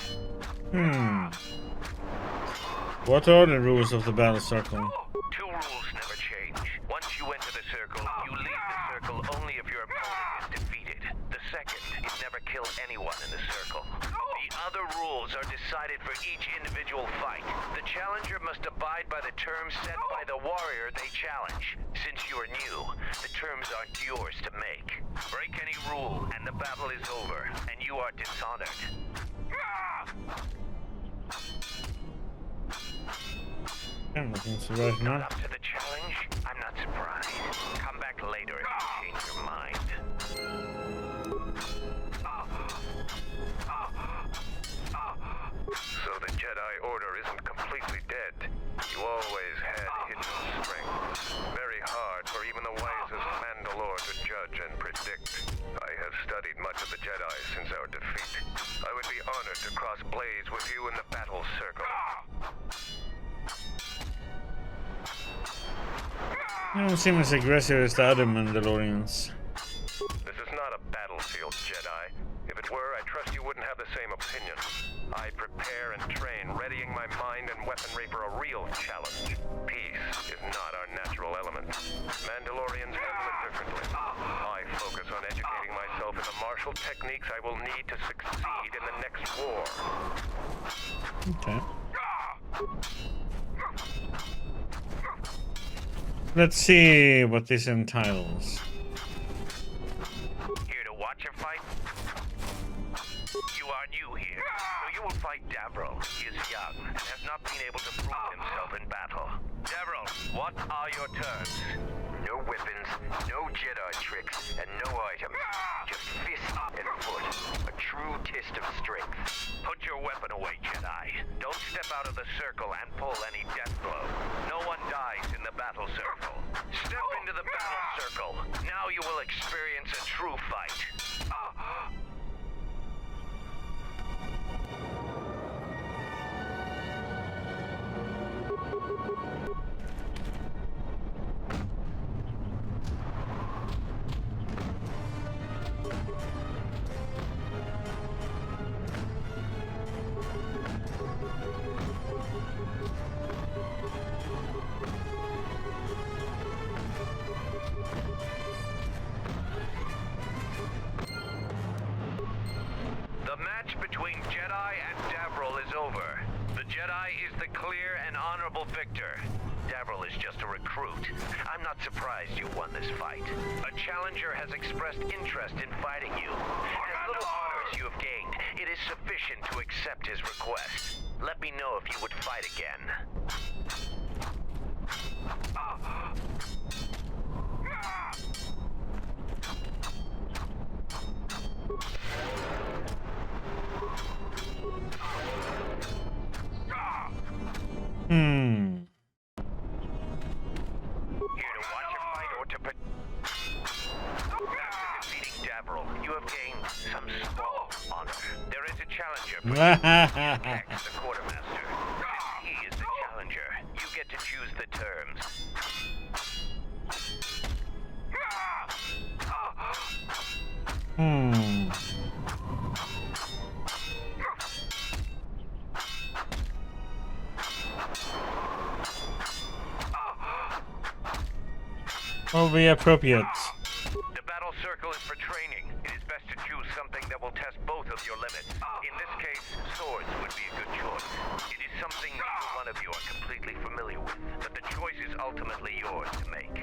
What are the rules of the battle circle? Two rules never change. Once you enter the circle, you leave the circle only if your opponent is defeated. The second is never kill anyone in the circle. The other rules are decided for each individual fight. The challenger must abide by the terms set by the warrior they challenge. Since you are new, the terms aren't yours to make. Break any rule, and the battle is over, and you are dishonored. I'm looking to right now. Not up to the challenge? I'm not surprised. Come back later if you change your mind. So the Jedi Order isn't completely dead. You always had hidden strength. Very hard for even the wisest Mandalore to judge and predict. I have studied much of the Jedi since our defeat. I would be honored to cross blades with you in the battle circle. You don't seem as aggressive as the other Mandalorians. This is not a battlefield, Jedi. If it were, I trust you wouldn't have the same opinion. I prepare and train, readying my mind and weaponry for a real challenge. Peace is not our natural element. Mandalorians handle it differently. I focus on educating myself in the martial techniques I will need to succeed in the next war. Okay. Let's see what this entitles. Here to watch a fight? You are new here, so you will fight Davro. He is young and has not been able to prove himself in battle. Davro, what are your terms? No weapons, no Jedi tricks, and no items. Just fist and foot. A true test of strength. Put your weapon away, Jedi. Don't step out of the circle and pull any death blow. No one dies in the battle circle. Step into the battle circle. Now you will experience a true fight. The match between Jedi and Davril is over. The Jedi is the clear and honorable victor. Davril is just a recruit. I'm not surprised you won this fight. A challenger has expressed interest in fighting you. As little honor as you have gained, it is sufficient to accept his request. Let me know if you would fight again. Here to watch a fight or to after defeating Davril, you have gained some small honor. There is a challenger, Kex, the quartermaster. Since he is the challenger, you get to choose the terms. What will be appropriate? The battle circle is for training. It is best to choose something that will test both of your limits. In this case, swords would be a good choice. It is something neither one of you are completely familiar with, but the choice is ultimately yours to make.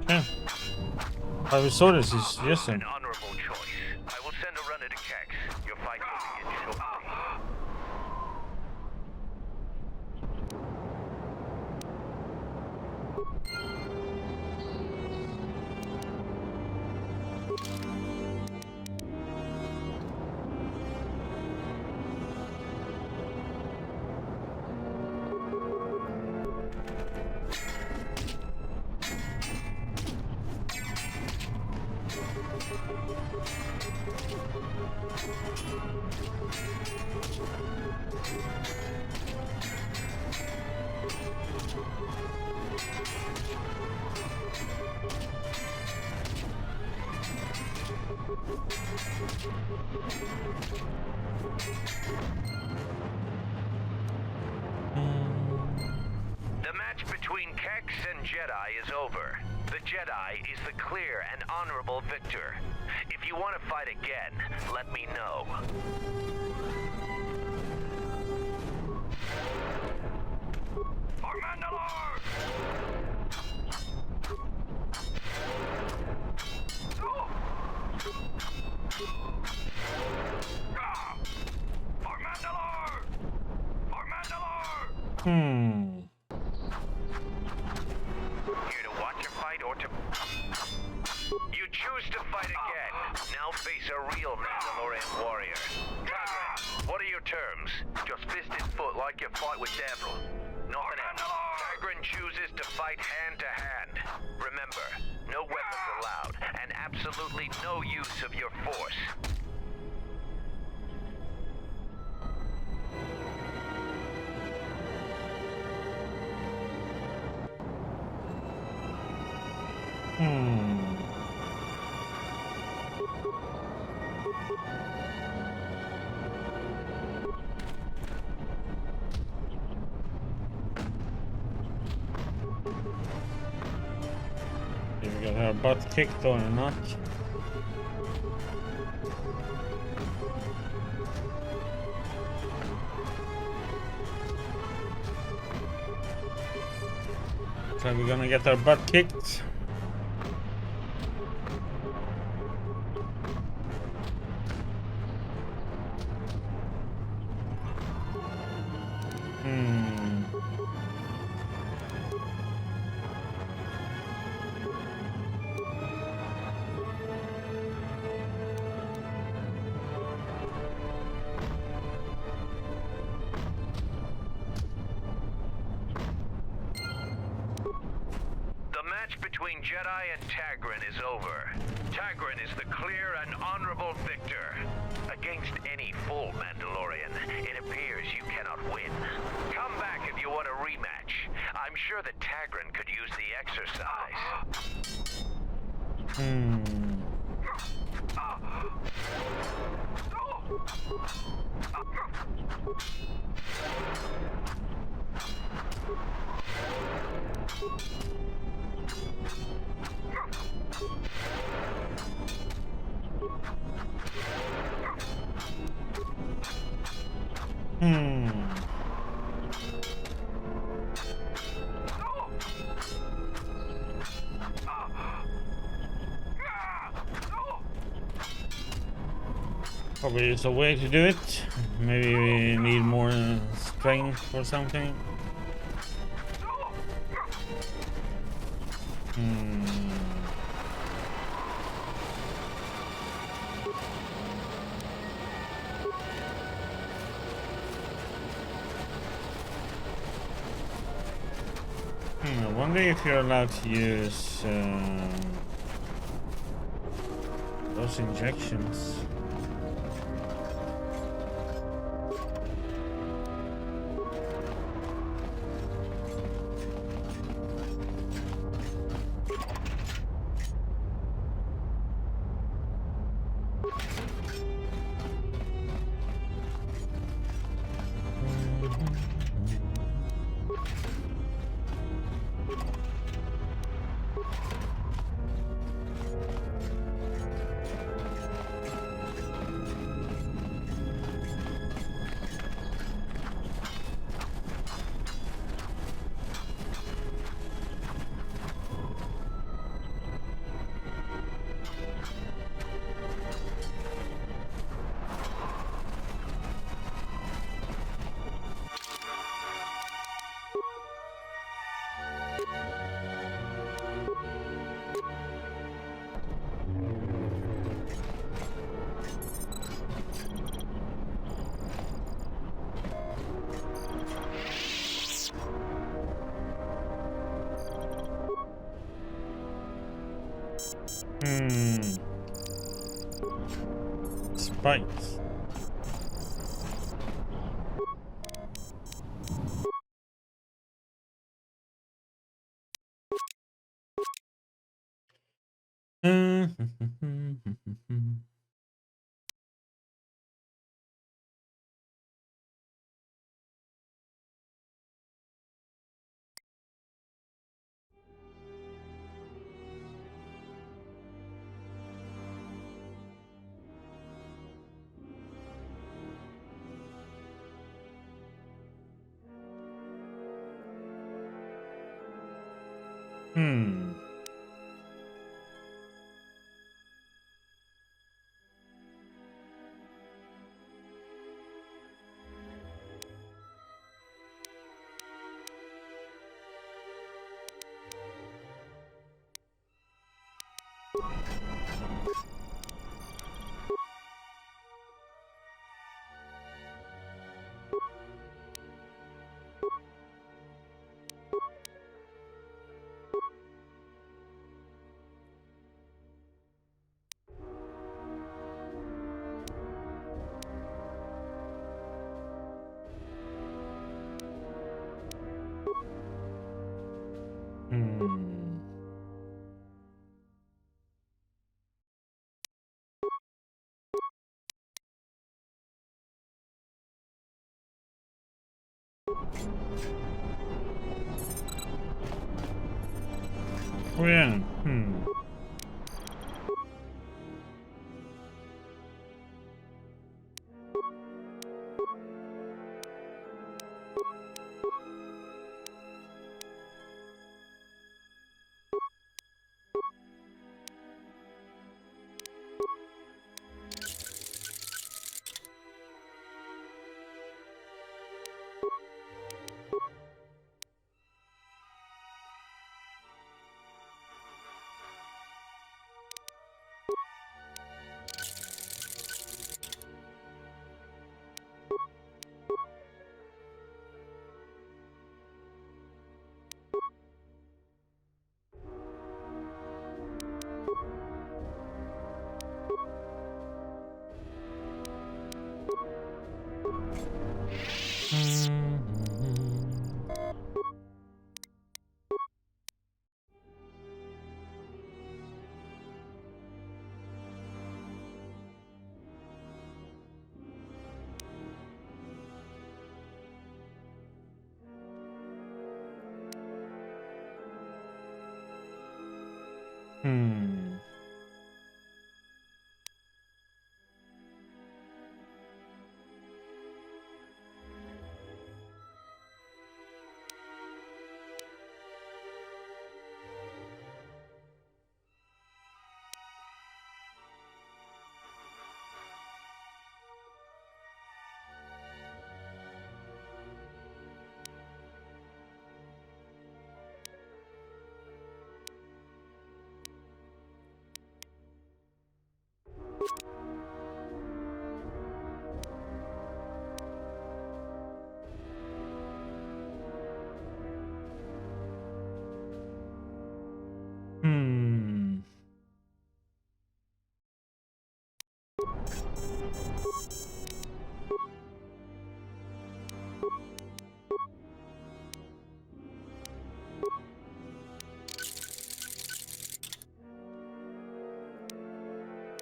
Yeah. I saw this is yes. An honorable choice. I will send a runner to Kex. Your fight will begin shortly. The match between Kex and Jedi is over. The Jedi is the clear and honorable victor. If you want to fight again, let me know. For Mandalore! For Mandalore! For Mandalore! Here to watch a fight or to... You choose to fight again. Now face a real Mandalorian warrior. Dagran, what are your terms? Just fist and foot like you fight with Davril. Nothing else. Dagran chooses to fight hand to hand. Remember, no weapons allowed, and absolutely no use of your force. We got her butt kicked or not? So we're gonna get our butt kicked. between Jedi and Tagrin is over. Tagrin is the clear and honorable victor. Against any full Mandalorian, it appears you cannot win. Come back if you want a rematch. I'm sure that Tagrin could use the exercise. Probably is a way to do it. Maybe we need more strength or something. I wonder if you're allowed to use those injections. Spikes. Oh yeah.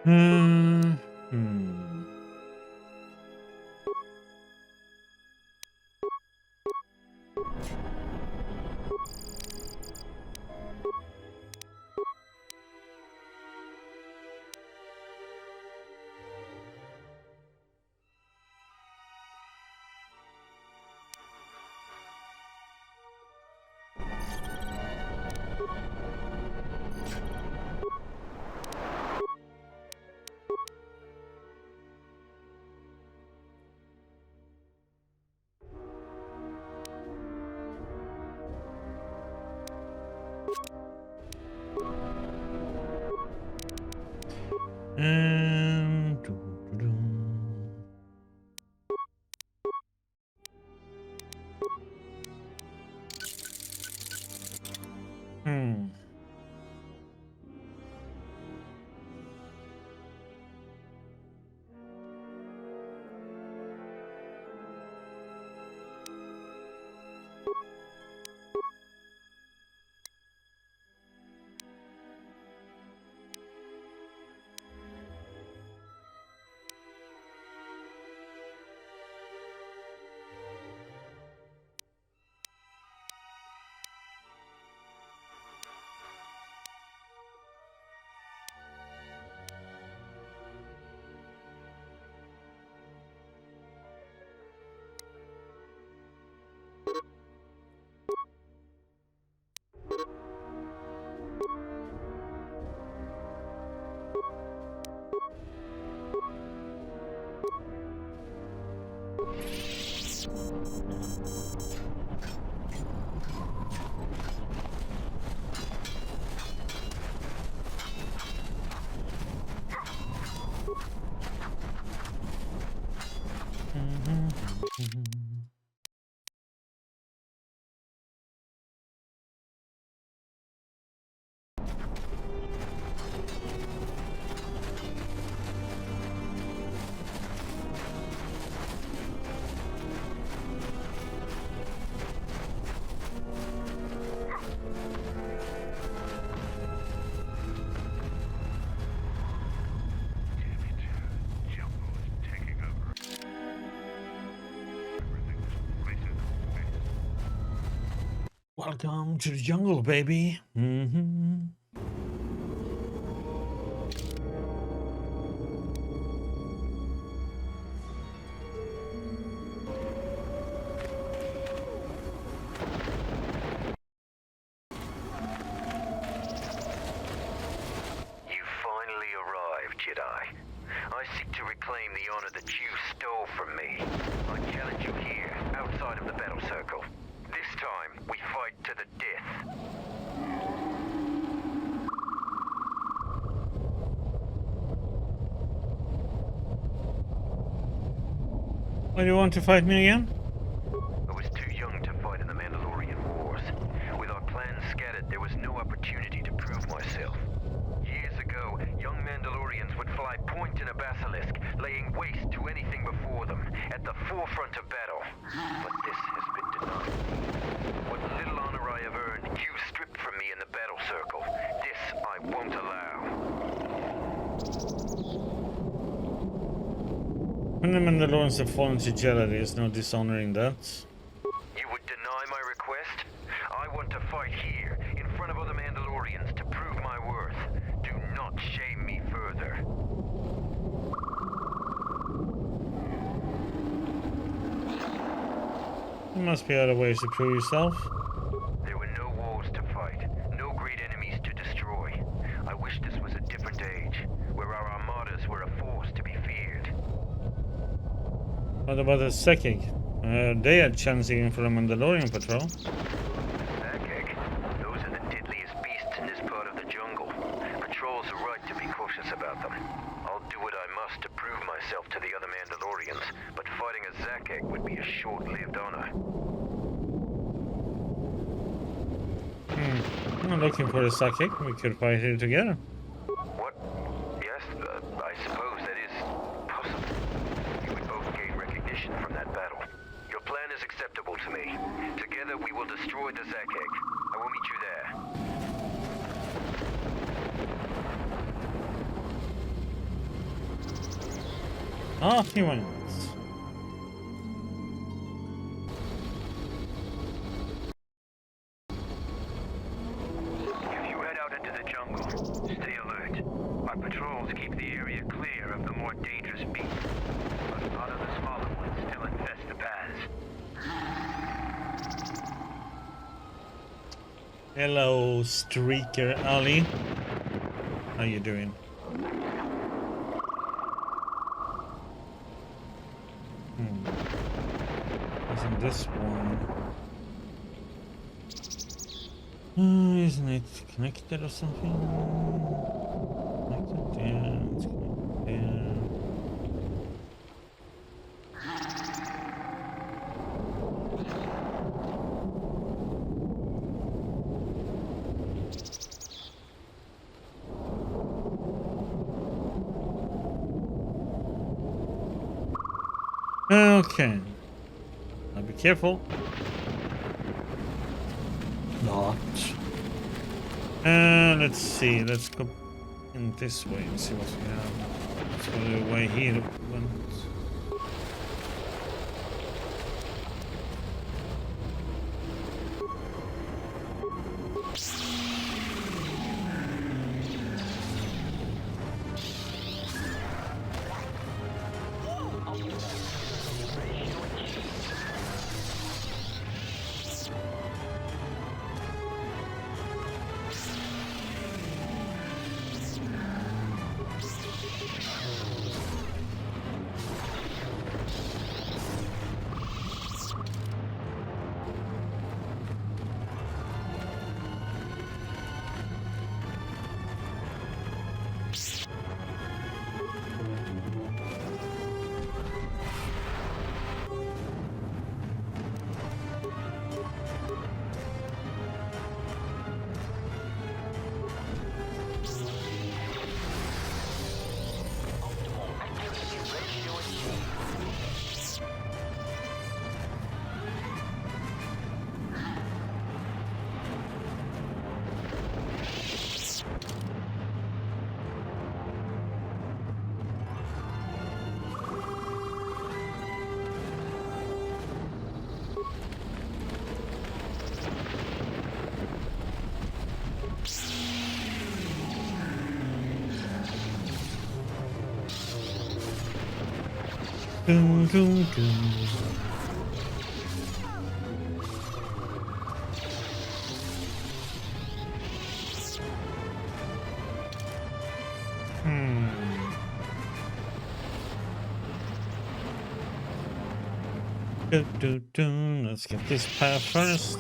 Hmm. Welcome to the jungle, baby. Jedi. I seek to reclaim the honor that you stole from me. I challenge you here, outside of the battle circle. This time, we fight to the death. Why do you want to fight me again? I was too young to fight in the Mandalorian Wars. With our plans scattered, there was no opportunity to prove myself. Years ago, young Mandalorians would fly point in a basilisk, laying waste to anything before them, at the forefront of battle. But this has been denied. What little honor I have earned, you stripped from me in the battle circle. This I won't allow. When the Mandalorians have fallen to Jedi, there is no dishonoring that. You would deny my request? I want to fight here, in front of other Mandalorians, to prove my worth. Do not shame me further. There must be other ways to prove yourself. There were no wars to fight, no great enemies to destroy. I wish this was a different age, where our armadas were a force to be feared. What about the Psychic? They had chancing for the Mandalorian patrol. Psychic? Those are the deadliest beasts in this part of the jungle. Patrols are right to be cautious about them. I'll do what I must to prove myself to the other Mandalorians, but fighting a Zakek would be a short-lived honor. I'm not looking for a Psychic. We could fight here together. What? Yes, I suppose that is possible. You would both gain recognition from that battle. Your plan is acceptable to me. Together we will destroy the Zakek. I will meet you there. Off he went. If you head out into the jungle, stay alert. Our patrols keep the area clear of the more dangerous beasts, but a lot of the smaller ones still infest the paths. Hello, Streaker Ali. How you doing? Isn't this one? Isn't it connected or something? Connected there. It's connected there. Okay. Now be careful. Not. Let's see. Let's go in this way and see what we have. Let's go the way here went. Goom, goom, goom. Let's get this path first.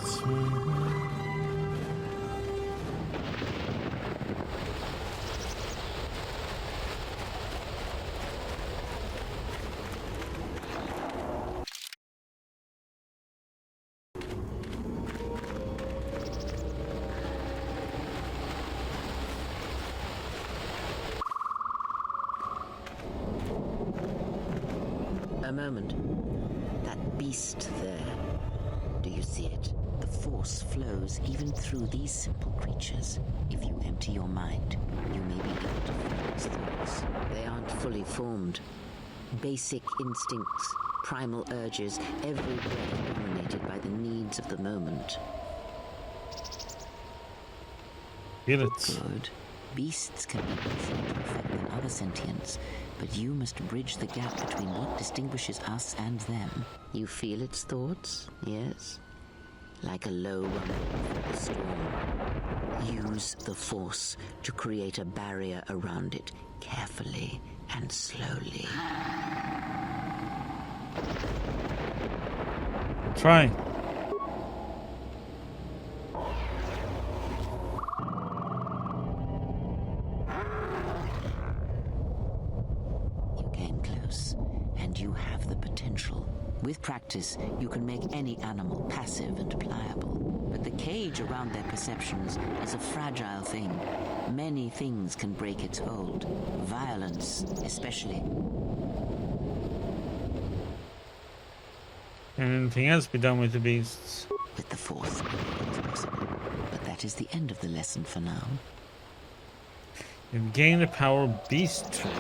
A moment. That beast there. Do you see it? The force flows even through these simple creatures. If you empty your mind, you may be able to feel its thoughts. They aren't fully formed. Basic instincts, primal urges, every breath dominated by the needs of the moment. Feel it. Good. Beasts can be easier to affect than other sentients, but you must bridge the gap between what distinguishes us and them. You feel its thoughts, yes? Like a low rumble before the storm. Use the force to create a barrier around it, carefully and slowly. Try. With practice, you can make any animal passive and pliable. But the cage around their perceptions is a fragile thing. Many things can break its hold. Violence, especially. Anything else be done with the beasts? With the Force, it's possible. But that is the end of the lesson for now. You've gained a power beast trick.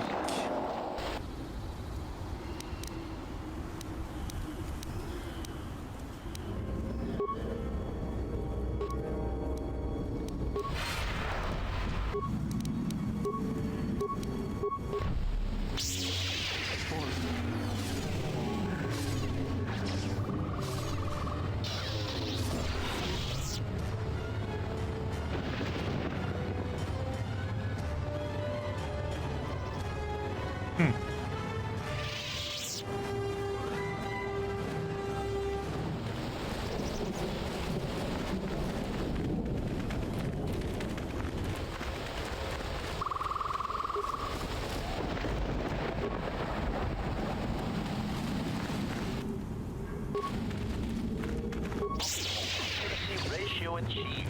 Ratio achieved.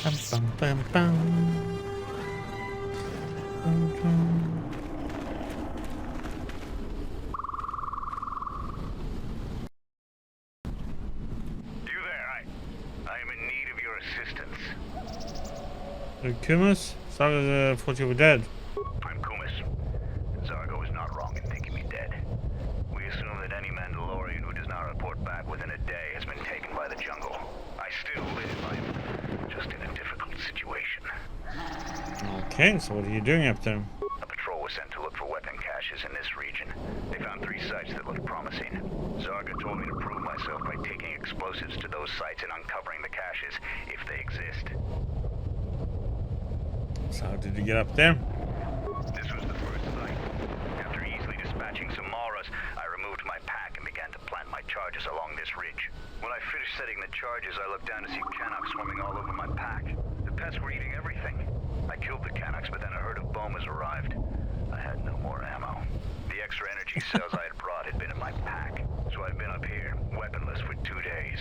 Bum, bum, bum, bum. You there, I am in need of your assistance. Kumus? Saga thought you were dead. I'm Kumus. Zargo is not wrong in thinking me dead. We assume that any Mandalorian who does not report back within a day has been taken by the jungle. I still live. I'm just in a difficult situation. Okay, so what are you doing up there? A patrol was sent to look for weapon caches in this region. They found 3 sites that looked promising. Zarga told me to prove myself by taking explosives to those sites and uncovering the caches, if they exist. So how did you get up there? This was the first site. After easily dispatching some Maras, I removed my pack and began to plant my charges along this ridge. When I finished setting the charges, I looked down to see Canucks swarming all over my pack. The pests were eating everything. I killed the Canucks, but then a herd of Bomas arrived. I had no more ammo. The extra energy cells I had brought had been in my pack, so I've been up here, weaponless for 2 days.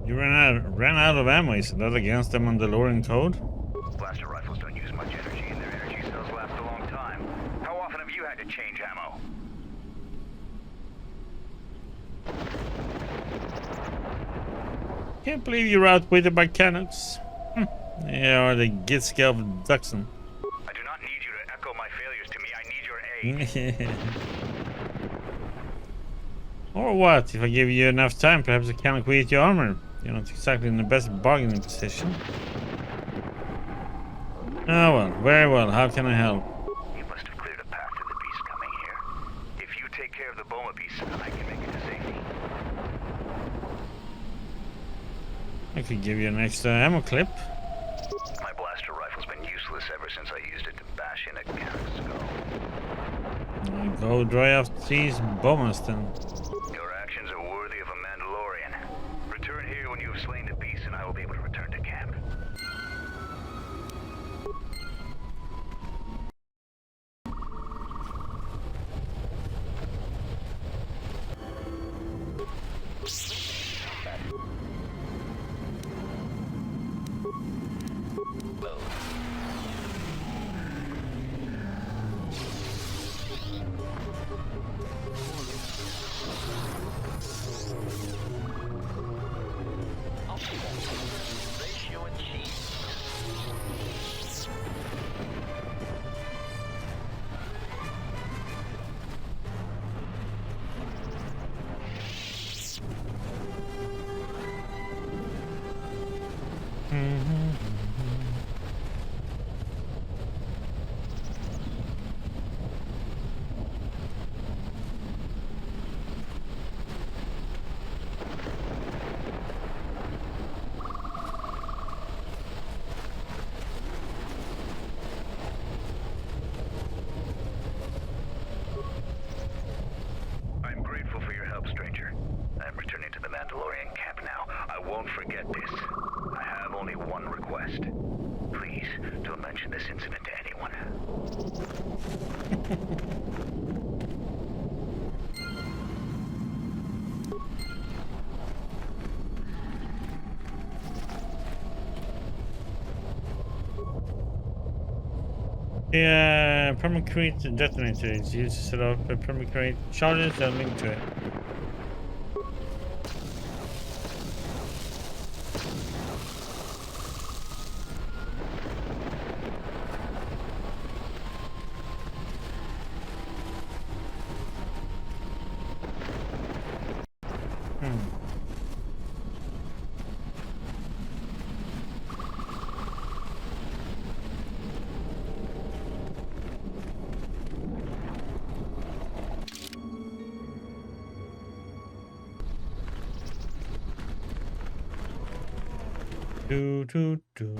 You ran out of ammo, is that against the Mandalorian code? Blaster rifles don't use much energy, and their energy cells last a long time. How often have you had to change ammo? Can't believe you're outwitted by Canucks. Yeah, or the Gitska of Dxun. I do not need you to echo my failures to me. I need your aid. Or what? If I give you enough time, perhaps I can eat your armor. You're not exactly in the best bargaining position. Oh well, very well. How can I help? You must have cleared a path to the beast coming here. If you take care of the Boma beast, I can make it to safety. I could give you an extra ammo clip. My blaster rifle's been useless ever since I used it to bash in a Canuck's skull. Go dry off these bombers then. Your actions are worthy of a Mandalorian. Return here when you have slain the beast, and I will be able to return to camp. Ratio achieved. I'm grateful for your help, stranger. I'm returning to the Mandalorian camp now. I won't forget this. I have only one request. Please, don't mention this incident to anyone. Yeah, permacrete detonator is used to set off a permacrete charges and link to it. Do do do.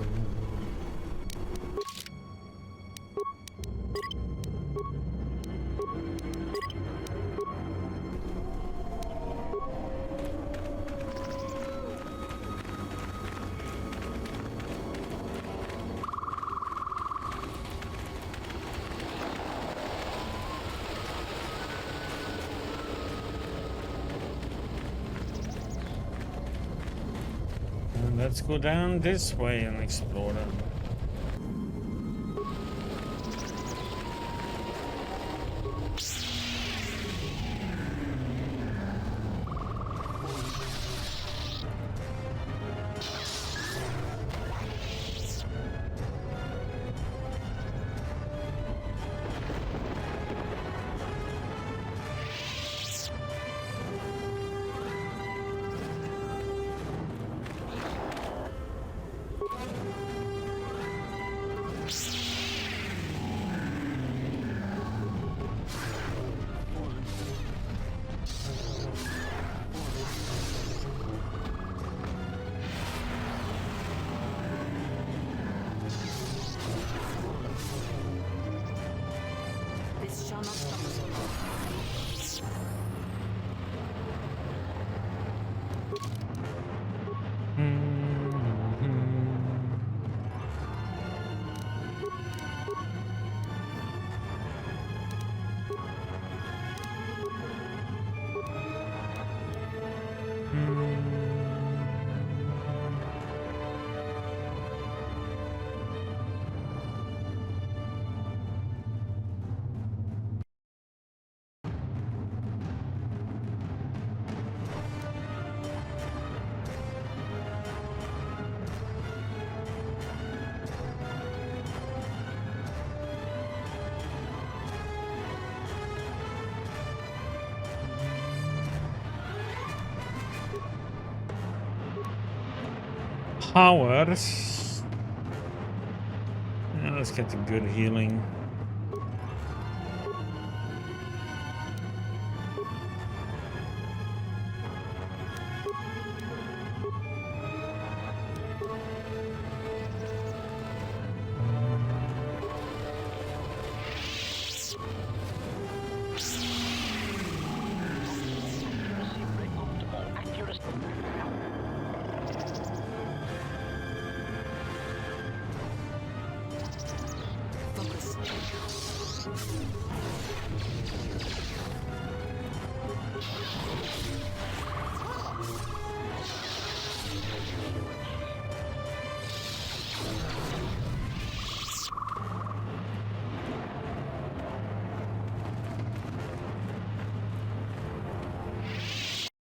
Let's go down this way and explore them. This shall not stop us from Powers. Yeah, let's get the good healing.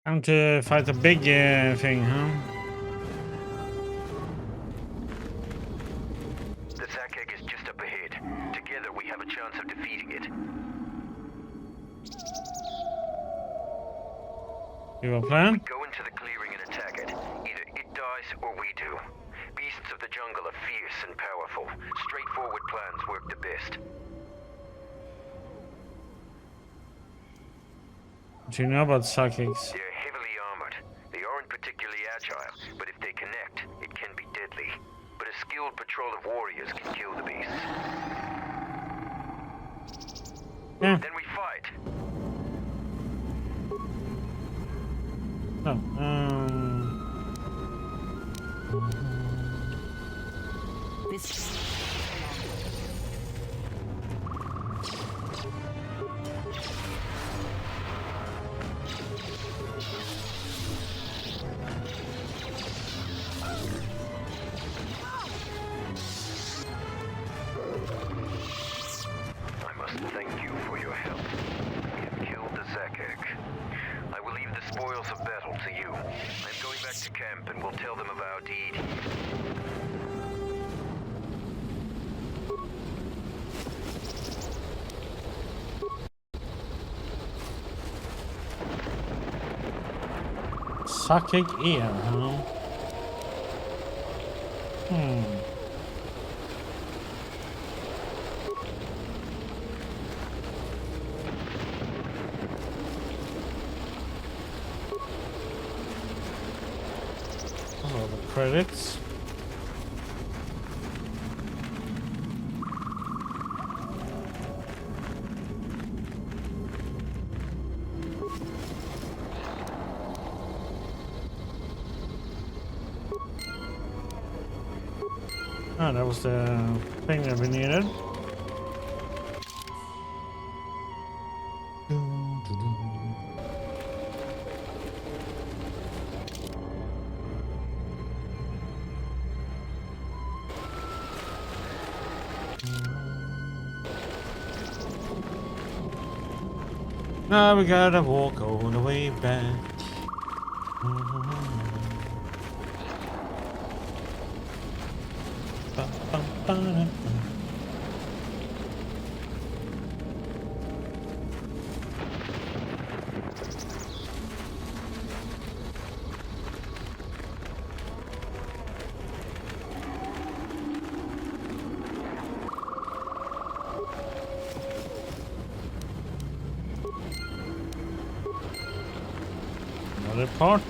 Time to fight a big thing, huh? The Zakek is just up ahead. Together we have a chance of defeating it. You have a plan? We go into the clearing and attack it. Either it dies or we do. Beasts of the jungle are fierce and powerful. Straightforward plans work the best. Do you know about psychics? They're heavily armored. They aren't particularly agile, but if they connect, it can be deadly. But a skilled patrol of warriors can kill the beasts. Yeah. Then we fight. Oh, this. Thank you for your help. We have killed the Zakek. I will leave the spoils of battle to you. I'm going back to camp and will tell them of our deed. psychic ear, huh? Oh, the credits. Oh, that was the thing that we needed. Now we gotta walk all the way back. Another part.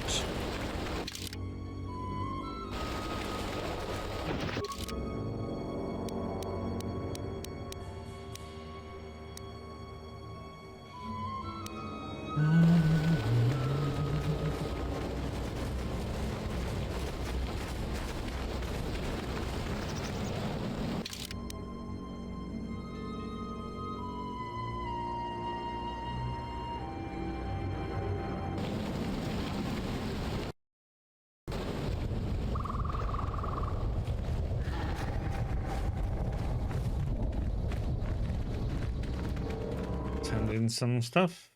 Send in some stuff.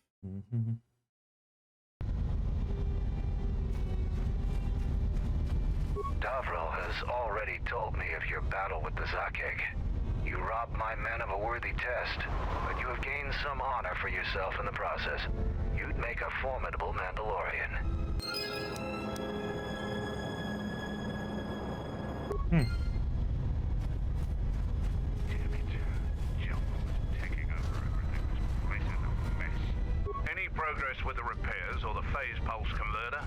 Davril has already told me of your battle with the Zakek. You robbed my men of a worthy test, but you have gained some honor for yourself in the process. You'd make a formidable Mandalorian. Any progress with the repairs or the phase pulse converter?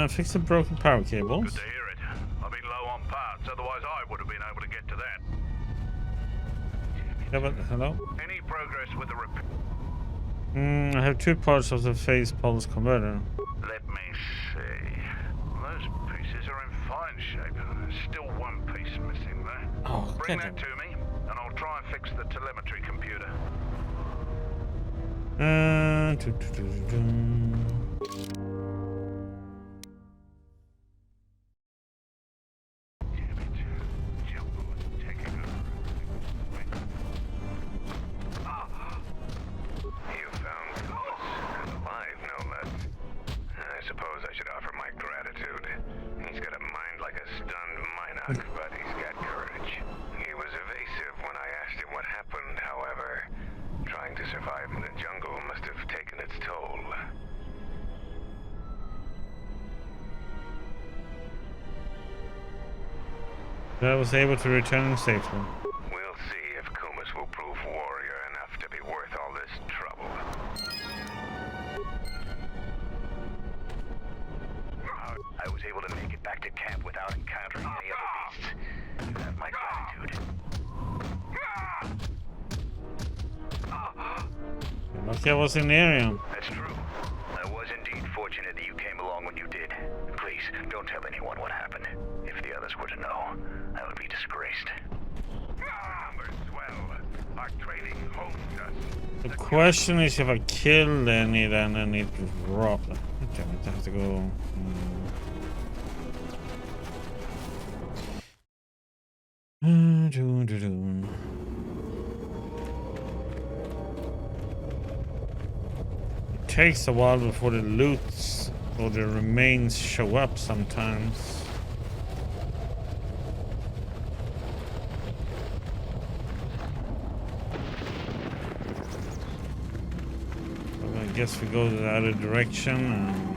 Fix the broken power cables. Good to hear it. I've been low on parts, otherwise I would have been able to get to that. Yeah, but hello? Any progress with the repair? I have 2 parts of the phase pulse converter. Let me see. Those pieces are in fine shape. There's still one piece missing there. Oh, bring that to me, and I'll try and fix the telemetry computer. You found Thomas, and alive, no less. I suppose I should offer my gratitude. He's got a mind like a stunned Minoc, but he's got courage. He was evasive when I asked him what happened, however. Trying to survive in the jungle must have taken its toll. I was able to return safely. We'll see if Kumas will prove warrior enough to be worth all this trouble. I was able to make it back to camp without encountering any other beasts. You have my gratitude. Lucky I was in the area. That's true. I was indeed fortunate that you came along when you did. Please, don't tell anyone what happened. If the others were to know, I would be disgraced. We're swell. Our training honed us. The question is if I kill any, then I need to drop them. Damn it, I have to go. It takes a while before the loots or the remains show up sometimes. I guess we go the other direction and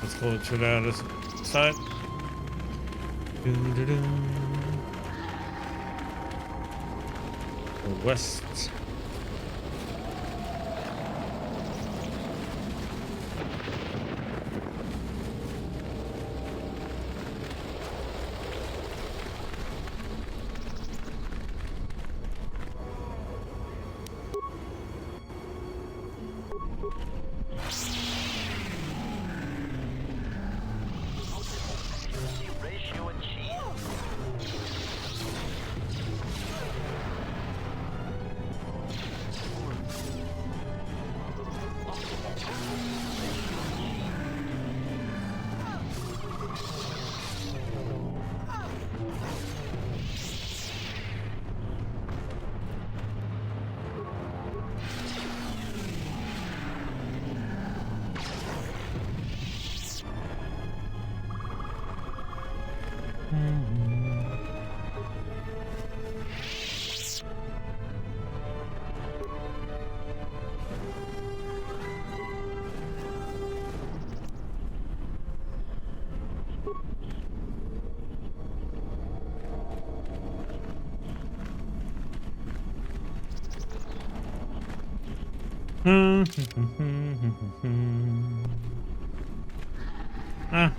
let's go to the other side. West. Ratio achieved.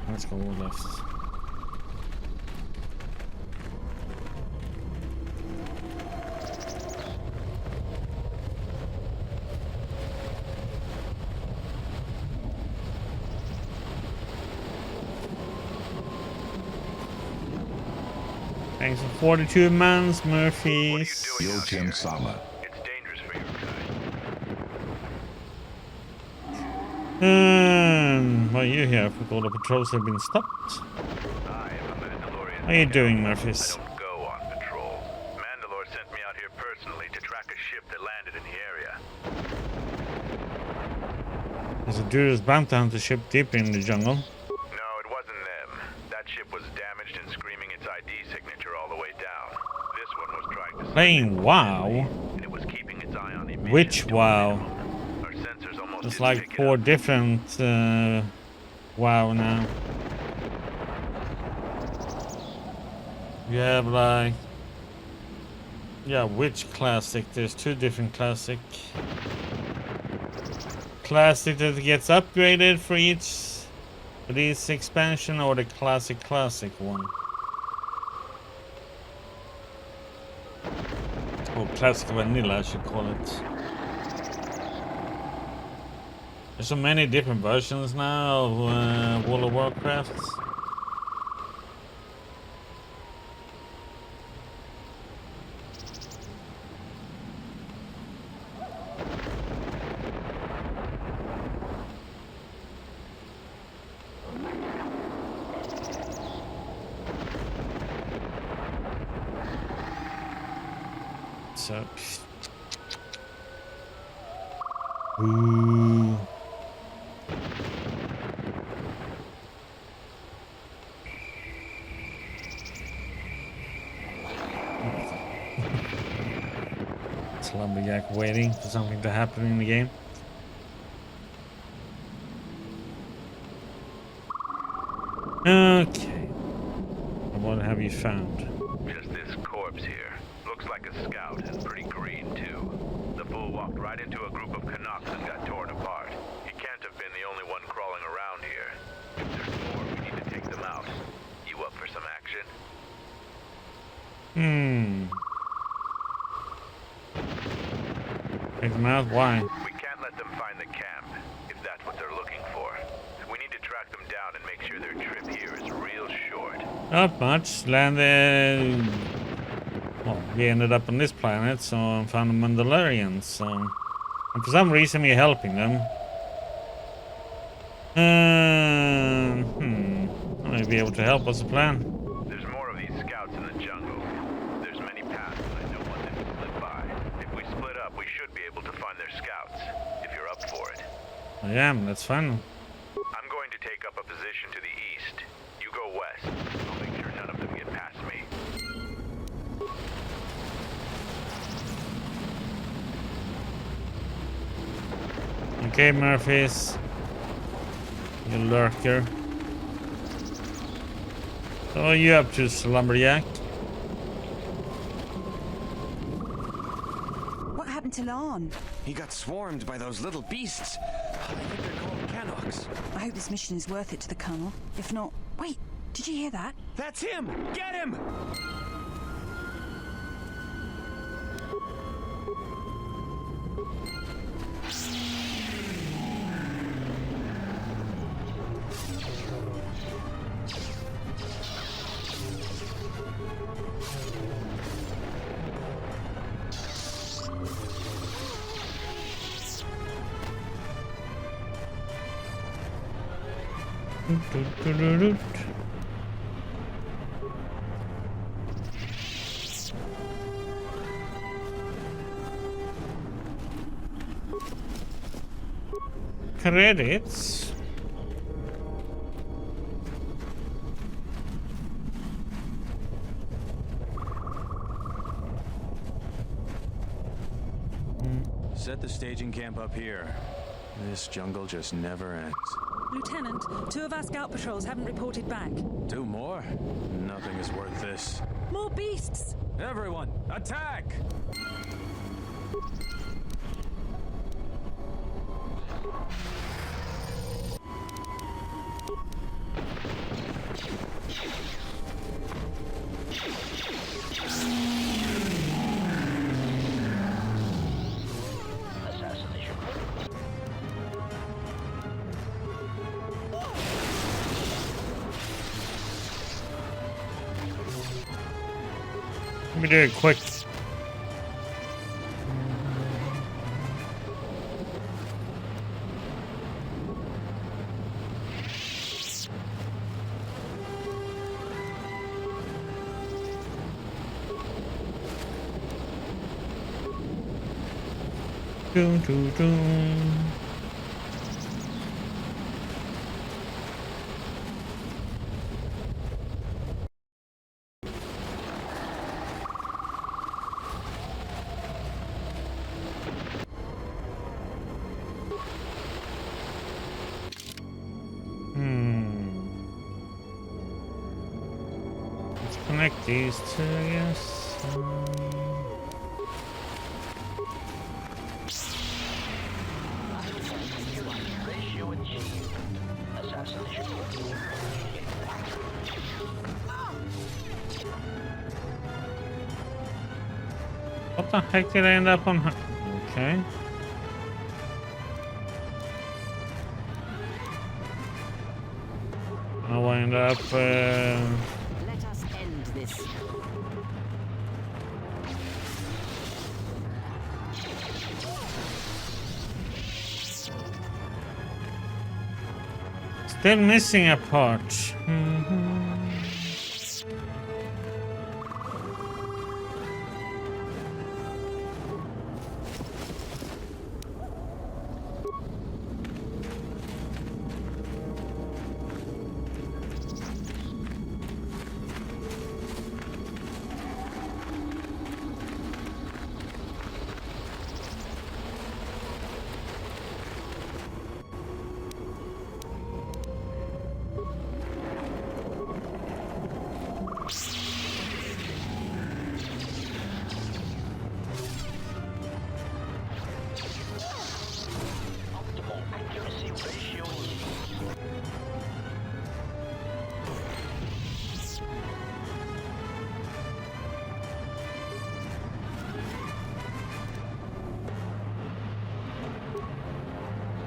Let's go left. Thanks for 42 months, Murphys. Dxun Sama. It's dangerous for your kind. What are you here? For all the patrols have been stopped. I am a Mandalorian. How are you doing, Murphys? I don't go on patrol. Mandalore sent me out here personally to track a ship that landed in the area. There's a dude's bounty hunter ship deep in the jungle. No, it wasn't them. That ship was damaged and screaming its ID signature all the way down. This one was trying to Playing WoW? and it was keeping its eye on emissions. Which WoW? Our sensors almost There's didn't like pick it 4 up. different WoW now. You have like... Yeah, which classic? There's 2 different classic. Classic that gets upgraded for each expansion, or the classic one. Or classic vanilla, I should call it. There's so many different versions now of World of Warcraft. So, ooh. It's Lumberjack waiting for something to happen in the game. Okay. What have you found? Just this corpse here. Looks like a scout and pretty green too. The fool walked right into a group of Canucks and got torn apart. He can't have been the only one crawling around here. If there's more, we need to take them out. You up for some action? Take them out? Why? We can't let them find the camp, if that's what they're looking for. We need to track them down and make sure their trip here is real short. Not much. Landed. Well, we ended up on this planet, so I found the Mandalorians. So, and for some reason, we're helping them. I might be able to help. What's the plan? There's more of these scouts in the jungle. There's many paths, and I don't want them to slip by. If we split up, we should be able to find their scouts, if you're up for it. I am. That's fun. I'm going to take up a position to the east. You go west. I'll make sure none of them get past me. Okay, Murphys. You lurker. So what are you up to, Lumberjack? What happened to Lon? He got swarmed by those little beasts. I think they're called Canucks. I hope this mission is worth it to the Colonel. If not... Wait, did you hear that? That's him! Get him! Credits. Set the staging camp up here. This jungle just never ends. Lieutenant, 2 of our scout patrols haven't reported back. 2 more? Nothing is worth this. More beasts! Everyone, attack! Let me do it quick. Dun, dun, dun. Let's connect these two, I guess. What the heck did I end up on? Okay. I'll end up. Let us end this. Still missing a part.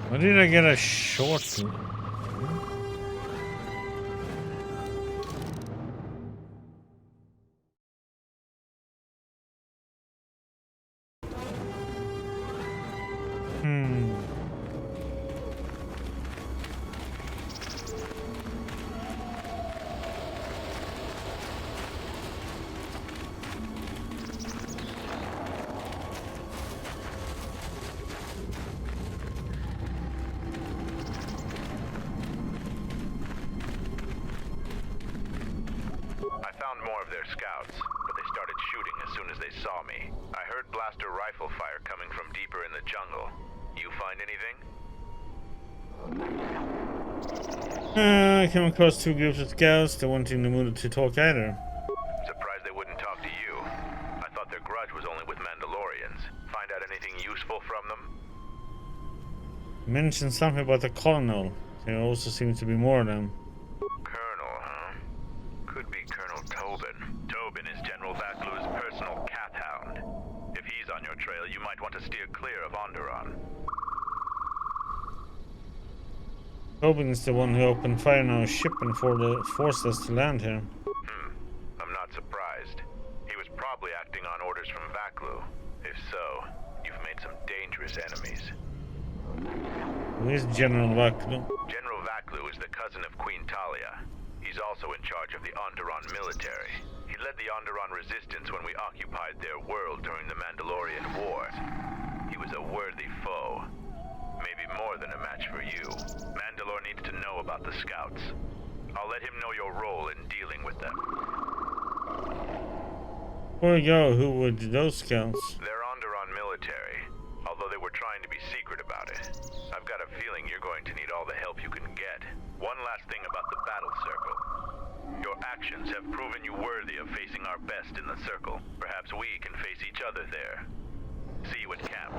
Why did I get a short? Scouts, but they started shooting as soon as they saw me. I heard blaster rifle fire coming from deeper in the jungle. You find anything? I came across 2 groups of scouts that weren't in the mood to talk either. Surprised they wouldn't talk to you. I thought their grudge was only with Mandalorians. Find out anything useful from them? Mentioned something about the colonel. There also seems to be more of them. Colonel, huh? Could be Colonel Tobin. Tobin is General Vaklu's personal cat hound. If he's on your trail, you might want to steer clear of Onderon. Tobin is the one who opened fire on our ship and forced us to land here. I'm not surprised. He was probably acting on orders from Vaklu. If so, you've made some dangerous enemies. Who is General Vaklu? General Vaklu is the cousin of Queen Talia. He's also in charge of the Onderon military. He led the Onderon resistance when we occupied their world during the Mandalorian Wars. He was a worthy foe. Maybe more than a match for you. Mandalore needs to know about the scouts. I'll let him know your role in dealing with them. Where we go? Who were those scouts? They're Onderon military. Although they were actions have proven you worthy of facing our best in the circle. Perhaps we can face each other there. See you at camp.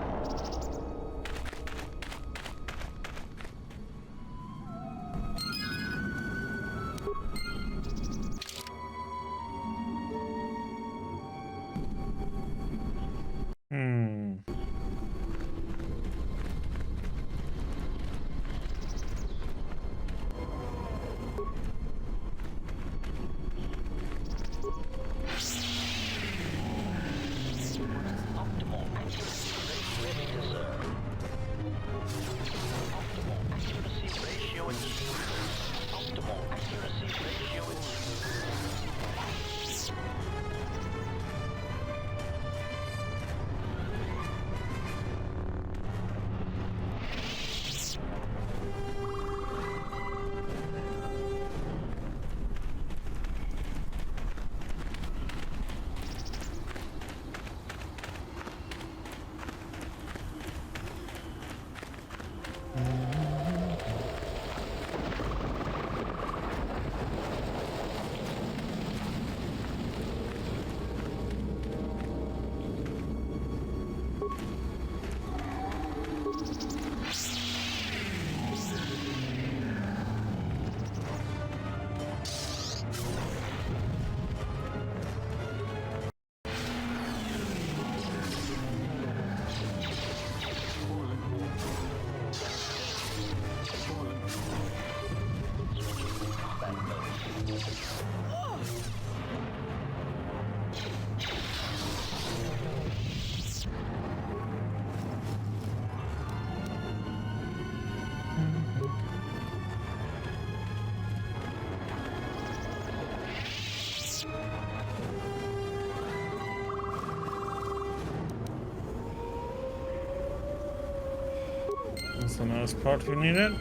That's the last part we needed.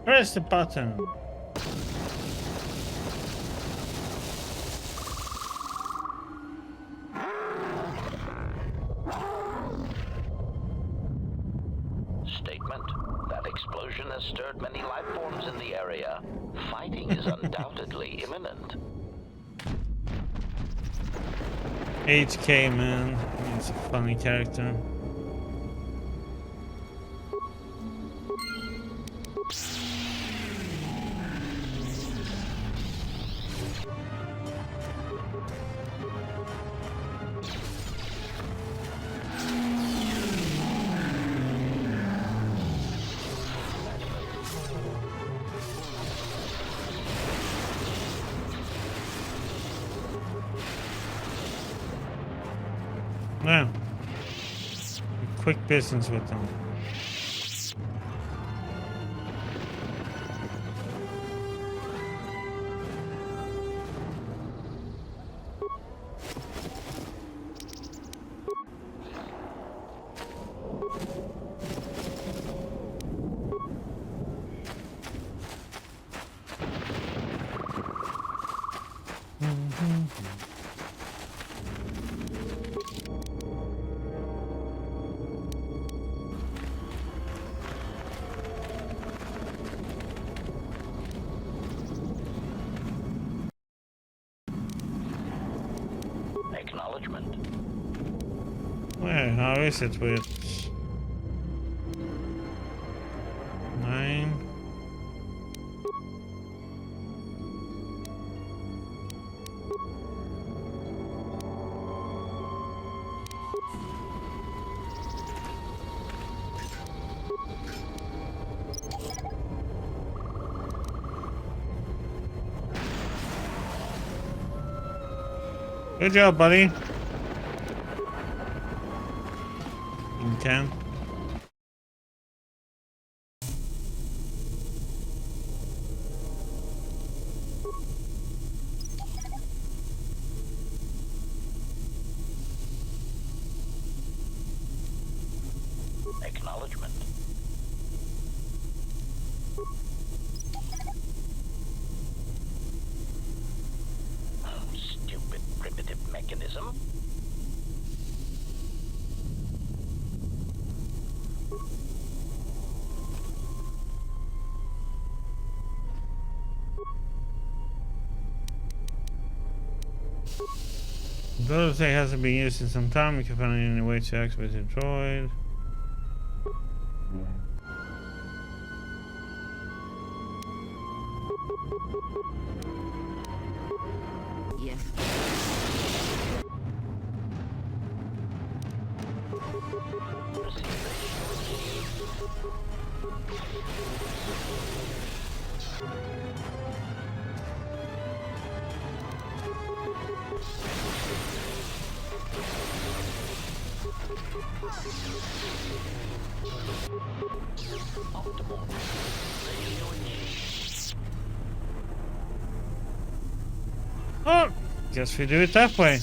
Press the button. Statement. That explosion has stirred many life forms in the area. Fighting is undoubtedly imminent. HK, man. He's a funny character. Yeah. Quick business with them. Acknowledgement. Where? How is it with 9? Good job, buddy. You can. engagement. Stupid primitive mechanism. The thing hasn't been used in some time. You can find any way to activate the droid. Yes. Oh, guess we do it that way.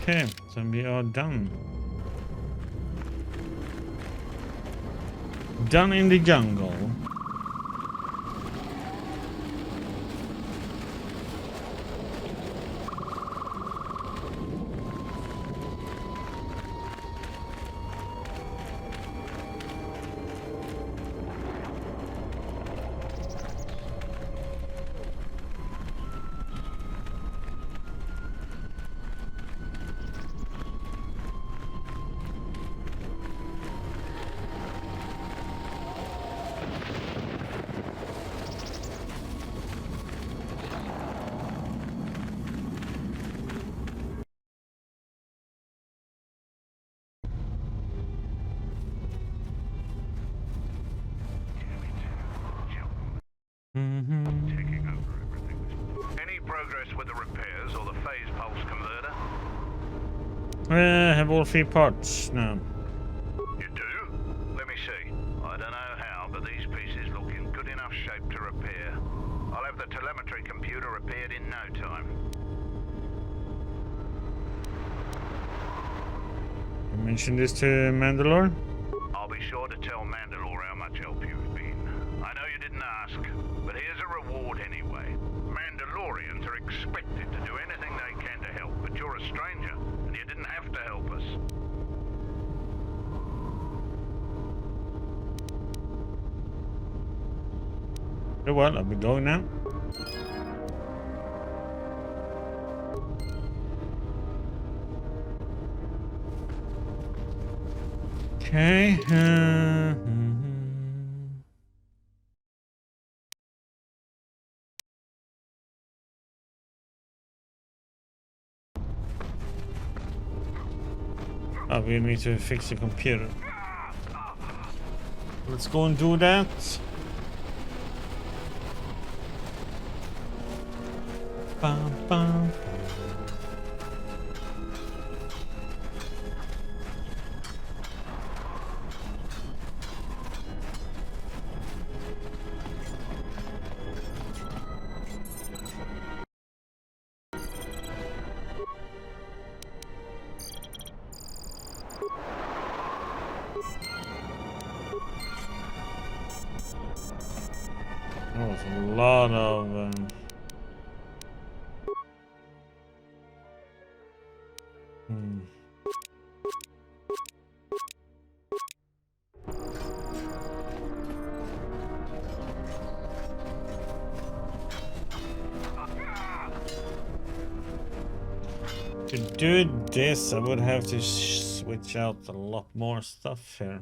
Okay, so we are done. Done in the jungle. Any progress with the repairs or the phase pulse converter? Have all 3 parts now. You do? Let me see. I don't know how, but these pieces look in good enough shape to repair. I'll have the telemetry computer repaired in no time. Mention this to Mandalore. I'll be sure to tell Mandalore how much help you've been. I know you didn't ask, but here's a reward anyway. Mandalorians are expected to do anything they can to help, but you're a stranger, and you didn't have to help us. Very well, I'll be going now. Okay. Oh, we need to fix the computer. Let's go and do that. Bum, bum. That was a lot of to do this, I would have to switch out a lot more stuff here.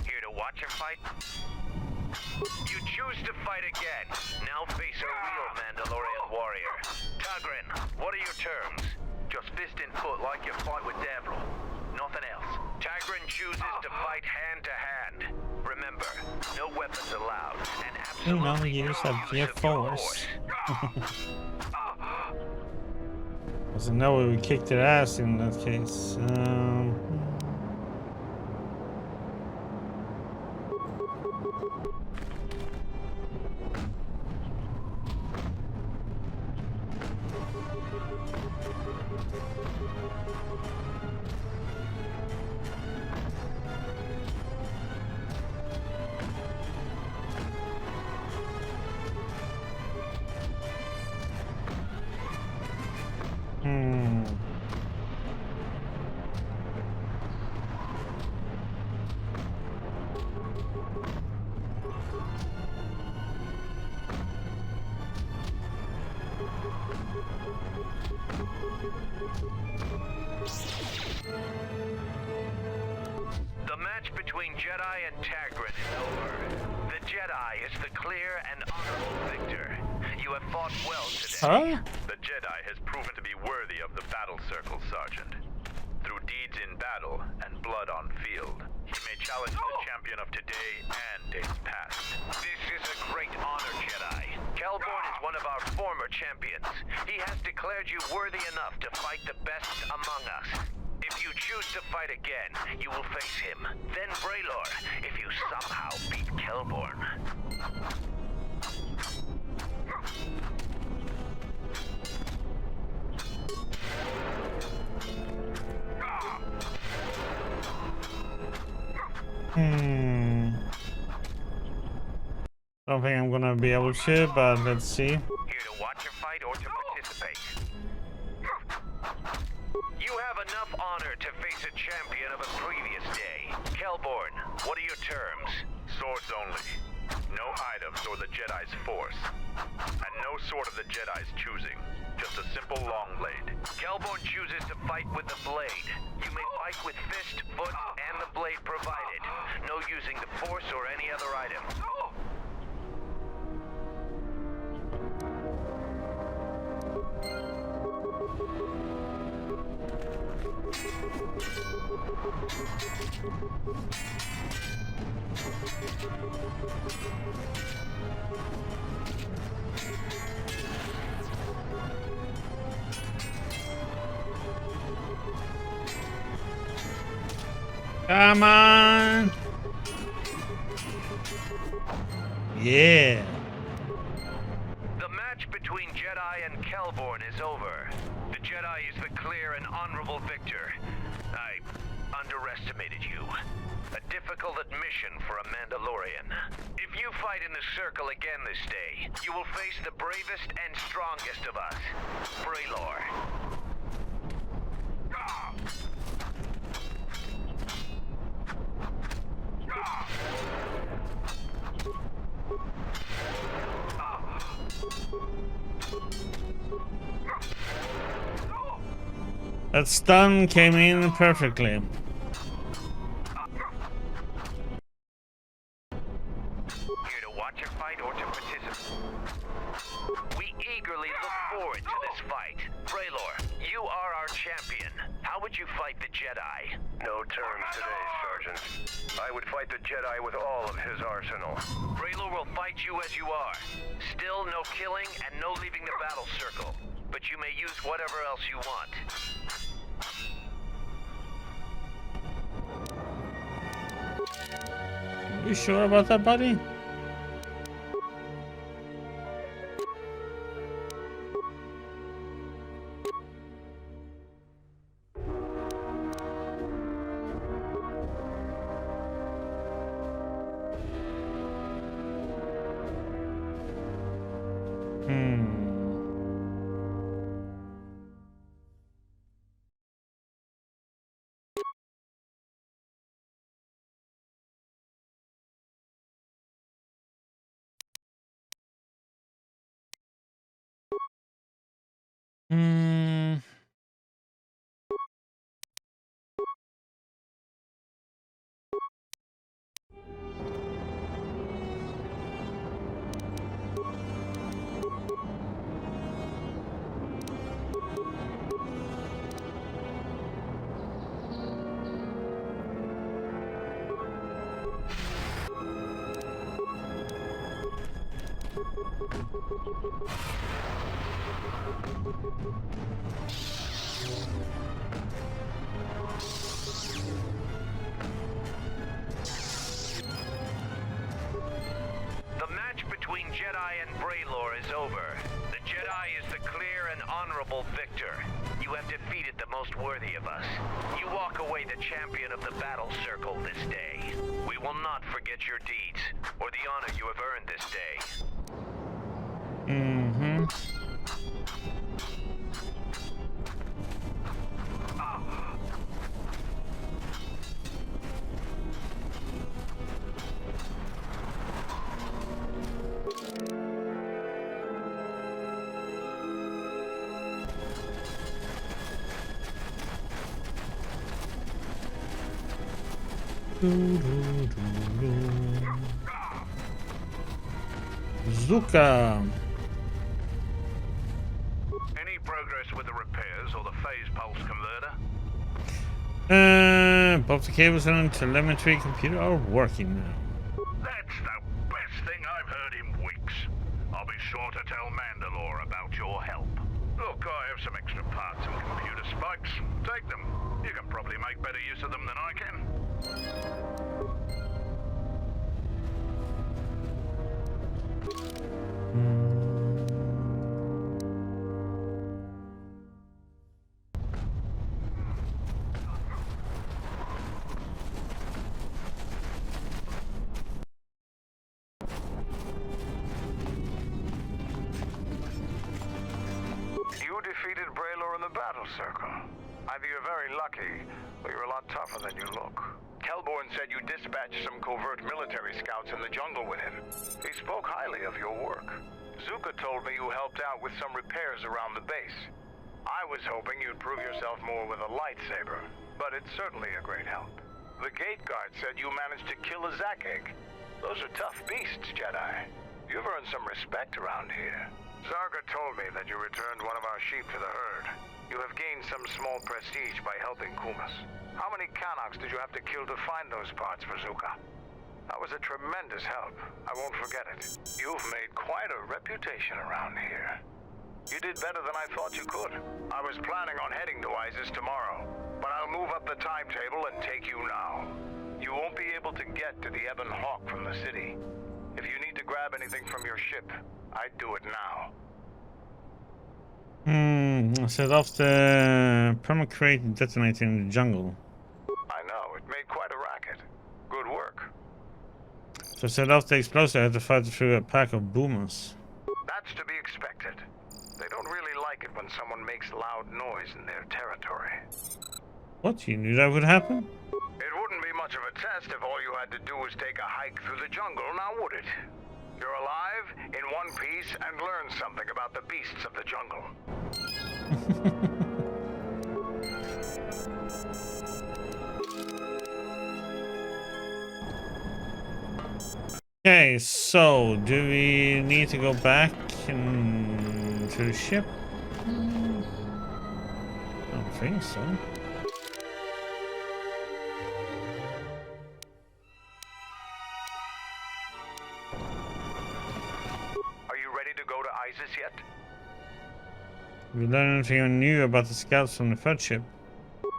Here to watch a fight? You choose to fight again. Now face a real Mandalorian warrior. Tagrin, what are your terms? Just fist and foot like you fight with Davro. Nothing else. Tagrin chooses to fight hand to hand. Remember, no weapons allowed, and absolutely use no of use your of your force. horse. So now we would kick their ass in that case. Jedi entanglement is over. The Jedi is the clear and honorable victor. You have fought well today. Huh? The Jedi has proven to be worthy of the battle circle, Sergeant. Through deeds in battle and blood on field, he may challenge the champion of today and days past. This is a great honor, Jedi. Kelborn is one of our former champions. He has declared you worthy enough to fight the best among us. If you choose to fight again, you will face him. Then Braylor, if you somehow beat Kelborn. Don't think I'm gonna be able to, but let's see. Here to watch a fight or to participate? You have enough honor to face a champion of a previous day. Kelborn, what are your terms? Swords only. No items or the Jedi's force. And no sword of the Jedi's choosing. Just a simple long blade. Kelborn chooses to fight with the blade. You may fight with fist, foot, and the blade provided. No using the force or any other item. Come on! Yeah. The match between Jedi and Kelborn is over. The Jedi is the clear and honorable victor. I underestimated you. A difficult admission for a Mandalorian. If you fight in the circle again this day, you will face the bravest and strongest of us, Braylor. That stun came in perfectly. Here to watch a fight or to participate. We eagerly look forward to this fight. Braylor, you are our champion. How would you fight the Jedi? No terms today, Sergeant. I would fight the Jedi with all of his arsenal. Braylor will fight you as you are. Still no killing and no leaving the battle circle. But you may use whatever else you want. You sure about that, buddy? The match between Jedi and Braylor is over. The Jedi is the clear and honorable victor. You have defeated the most worthy of us. You walk away the champion of the battle circle this day. We will not forget your deeds, or the honor you have earned this day. Zuka. Any progress with the repairs or the phase pulse converter? Both the cables and telemetry computer are working now. That's the best thing I've heard in weeks. I'll be sure to tell Mandalore about your help. Look, I have some extra parts and computer spikes. Take them. You can probably make better use of them than I can. You defeated Braylor in the battle circle. Either you're very lucky, or you're a lot tougher than you look. Kelborn said you dispatched some covert military scouts in the jungle with him. He spoke highly of your work. Zuka told me you helped out with some repairs around the base. I was hoping you'd prove yourself more with a lightsaber, but it's certainly a great help. The gate guard said you managed to kill a Zakeg. Those are tough beasts, Jedi. You've earned some respect around here. Zarga told me that you returned one of our sheep to the herd. You have gained some small prestige by helping Kumas. How many Kanaks did you have to kill to find those parts for Zuka? That was a tremendous help. I won't forget it. You've made quite a reputation around here. You did better than I thought you could. I was planning on heading to Isis tomorrow, but I'll move up the timetable and take you now. You won't be able to get to the Ebon Hawk from the city. If you need to grab anything from your ship, I'd do it now. Set off the permacrate detonator in the jungle. I know, it made quite a racket. Good work. To set off the explosive, I had to fight through a pack of boomers. That's to be expected. They don't really like it when someone makes loud noise in their territory. What? You knew that would happen? It wouldn't be much of a test if all you had to do was take a hike through the jungle, now would it? You're alive, in one piece, and learn something about the beasts of the jungle. Okay, so do we need to go back to the ship? I don't think so. Isis yet? We learned anything new about the scouts from the third ship?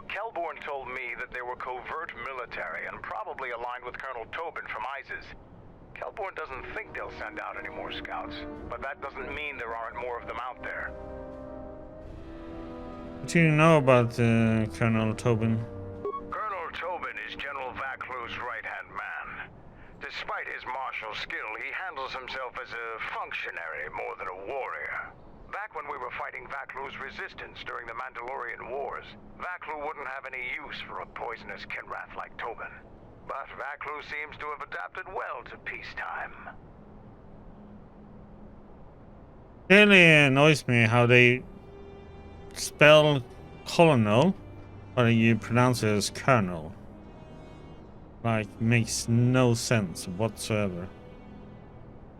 Kelborn told me that they were covert military and probably aligned with Colonel Tobin from Isis. Kelborn doesn't think they'll send out any more scouts, but that doesn't mean there aren't more of them out there. What do you know about Colonel Tobin? Colonel Tobin is General Vaklu's right-hand man. Despite his martial skill, he handles himself as a functionary more than a warrior. Back when we were fighting Vaklu's resistance during the Mandalorian Wars, Vaklu wouldn't have any use for a poisonous Kinrath like Tobin. But Vaklu seems to have adapted well to peacetime. It really annoys me how they spell colonel, but you pronounce it as colonel. Like, makes no sense whatsoever.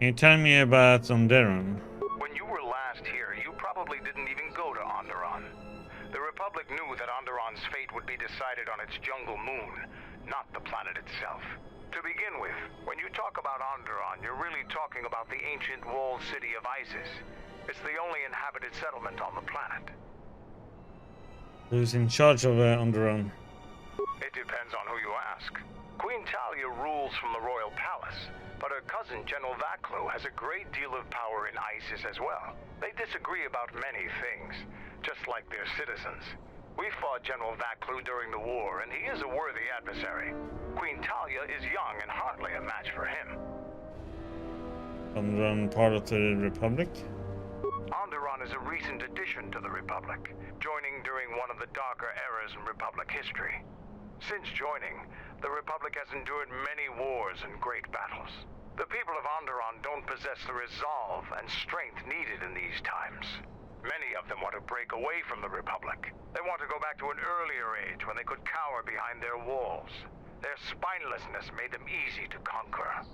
Can you tell me about Onderon? When you were last here, you probably didn't even go to Onderon. The Republic knew that Onderon's fate would be decided on its jungle moon, not the planet itself. To begin with, when you talk about Onderon, you're really talking about the ancient walled city of Isis. It's the only inhabited settlement on the planet. Who's in charge of Onderon? It depends on who you ask. Queen Talia rules from the royal palace, but her cousin General Vaklu has a great deal of power in Isis as well. They disagree about many things, just like their citizens. We fought General Vaklu during the war, and he is a worthy adversary. Queen Talia is young and hardly a match for him. Onderon part of the Republic? Onderon is a recent addition to the Republic, joining during one of the darker eras in Republic history. Since joining, the Republic has endured many wars and great battles. The people of Onderon don't possess the resolve and strength needed in these times. Many of them want to break away from the Republic. They want to go back to an earlier age when they could cower behind their walls. Their spinelessness made them easy to conquer.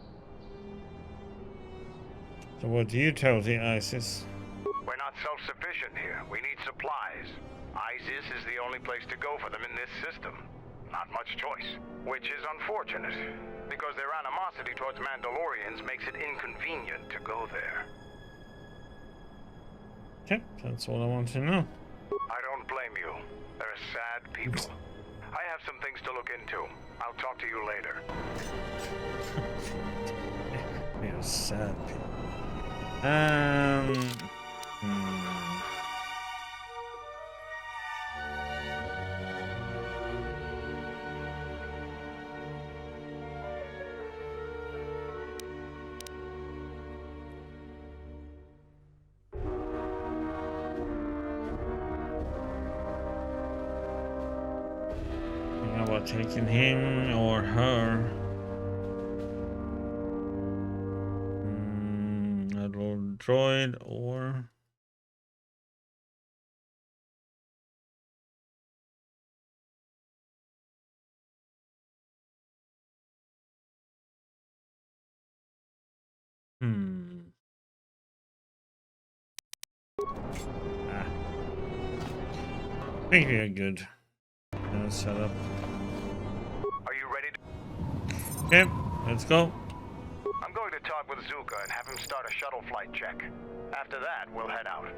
So what do you tell the ISIS? We're not self-sufficient here. We need supplies. ISIS is the only place to go for them in this system. Not much choice. Which is unfortunate, because their animosity towards Mandalorians makes it inconvenient to go there. Okay, that's all I want to know. I don't blame you. They're sad people. I have some things to look into. I'll talk to you later. They are sad people. Thinking about taking him or her. Droid or I think we are good. Set up. Are you ready to... Okay, let's go. I'm going to talk with Zuka and have him start a shuttle flight check. After that, we'll head out.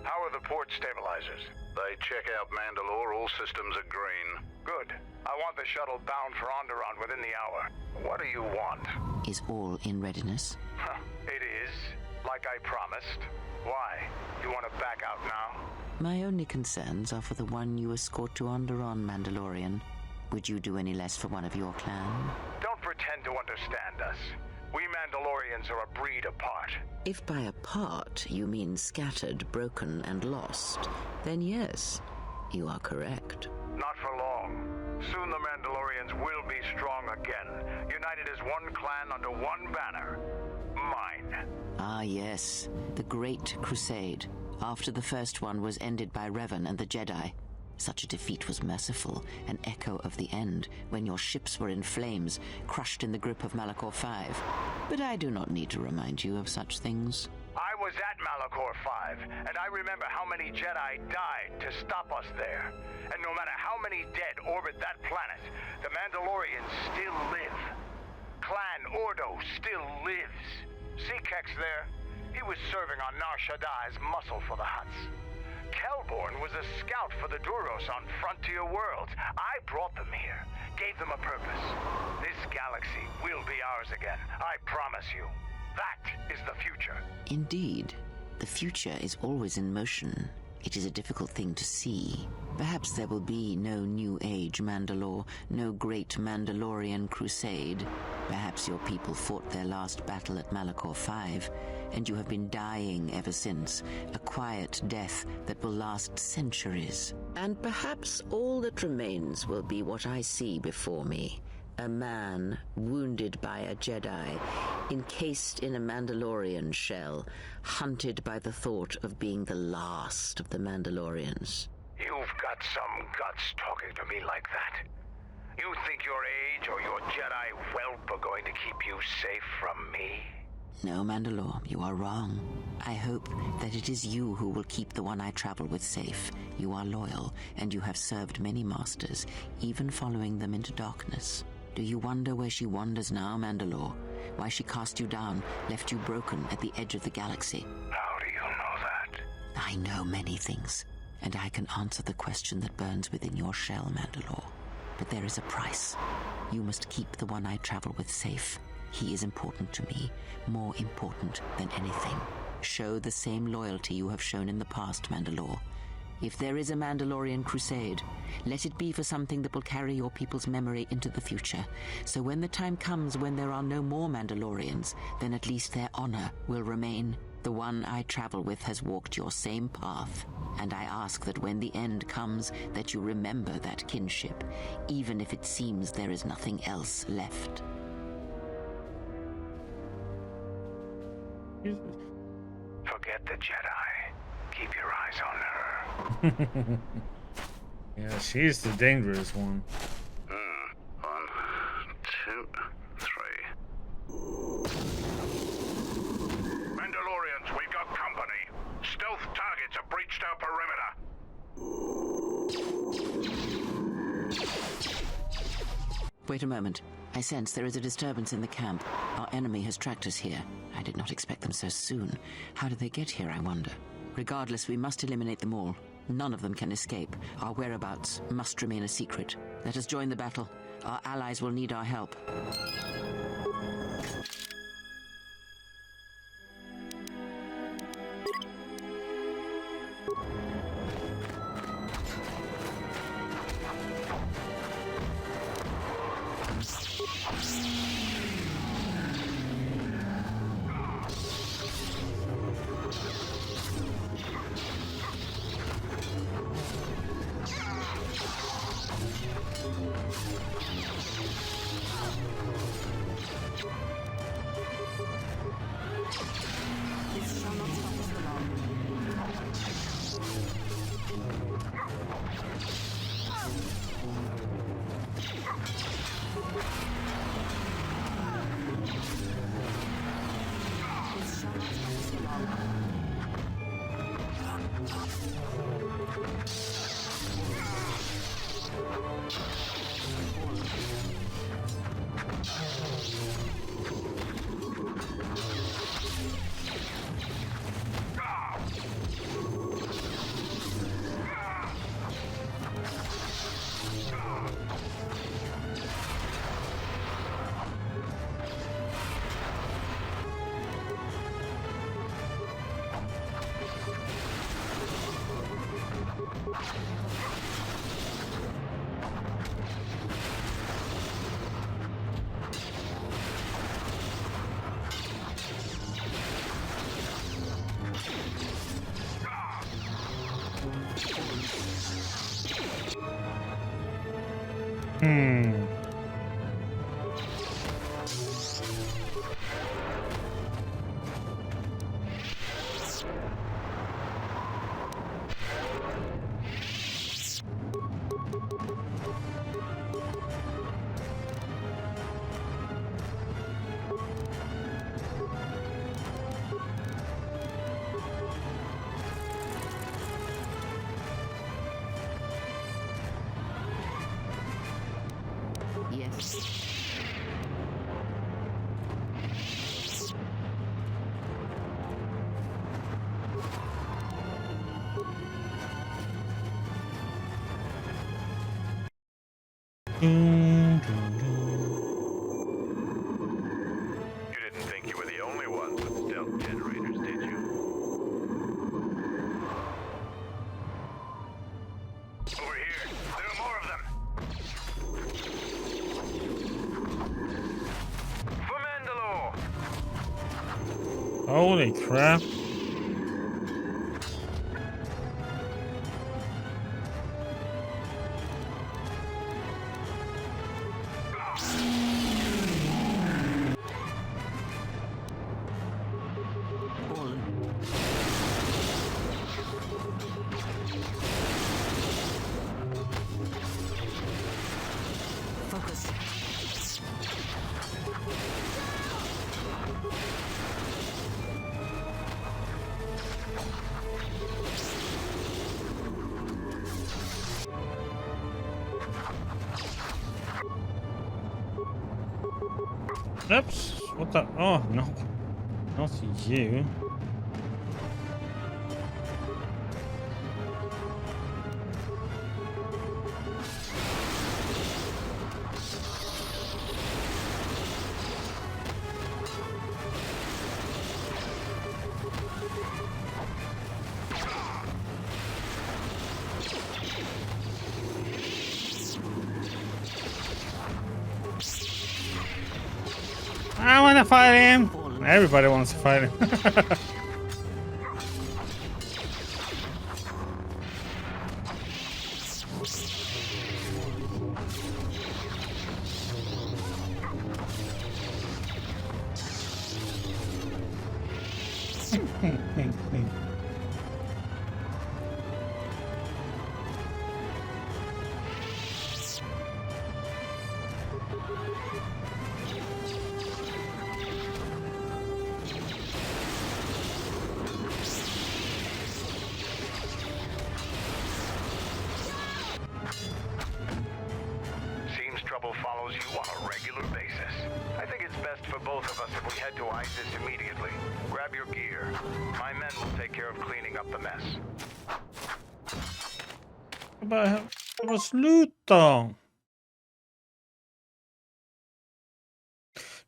How are the port stabilizers? They check out Mandalore. All systems are green. Good. I want the shuttle bound for Onderon within the hour. What do you want? Is all in readiness? It is. Like I promised. Why? You want to back out now? My only concerns are for the one you escort to Onderon, Mandalorian. Would you do any less for one of your clan? Don't pretend to understand us. We Mandalorians are a breed apart. If by apart you mean scattered, broken, and lost, then yes, you are correct. Not for long. Soon the Mandalorians will be strong again, united as one clan under one banner. Mine. Ah, yes. The Great Crusade. After the first one was ended by Revan and the Jedi. Such a defeat was merciful, an echo of the end, when your ships were in flames, crushed in the grip of Malachor V. But I do not need to remind you of such things. I was at Malachor V, and I remember how many Jedi died to stop us there. And no matter how many dead orbit that planet, the Mandalorians still live. Clan Ordo still lives. See Kex there? He was serving on Nar Shaddai's muscle for the Hutts. Kelborn was a scout for the Duros on Frontier Worlds. I brought them here, gave them a purpose. This galaxy will be ours again, I promise you. That is the future. Indeed. The future is always in motion. It is a difficult thing to see. Perhaps there will be no New Age Mandalore, no great Mandalorian crusade. Perhaps your people fought their last battle at Malachor V, and you have been dying ever since, a quiet death that will last centuries. And perhaps all that remains will be what I see before me. A man wounded by a Jedi, encased in a Mandalorian shell, hunted by the thought of being the last of the Mandalorians. You've got some guts talking to me like that. You think your age or your Jedi whelp are going to keep you safe from me? No, Mandalore, you are wrong. I hope that it is you who will keep the one I travel with safe. You are loyal, and you have served many masters, even following them into darkness. Do you wonder where she wanders now, Mandalore? Why she cast you down, left you broken at the edge of the galaxy? How do you know that? I know many things, and I can answer the question that burns within your shell, Mandalore. But there is a price. You must keep the one I travel with safe. He is important to me, more important than anything. Show the same loyalty you have shown in the past, Mandalore. If there is a Mandalorian crusade, let it be for something that will carry your people's memory into the future. So when the time comes when there are no more Mandalorians, then at least their honor will remain. The one I travel with has walked your same path, and I ask that when the end comes, that you remember that kinship, even if it seems there is nothing else left. Forget the Jedi. Keep your eyes on her. Yeah, she's the dangerous one. 1, 2, 3. Mandalorians, we've got company. Stealth targets have breached our perimeter. Wait a moment. I sense there is a disturbance in the camp. Our enemy has tracked us here. I did not expect them so soon. How did they get here, I wonder? Regardless, we must eliminate them all. None of them can escape. Our whereabouts must remain a secret. Let us join the battle. Our allies will need our help. You didn't think you were the only ones with stealth generators, did you? Over here. There are more of them. For Mandalore. Holy crap. Oops, what the? Oh, no. Not you. I want to fight him. Everybody wants to fight him. both of us if we head to ISIS immediately. Grab your gear. My men will take care of cleaning up the mess. Vad sluta!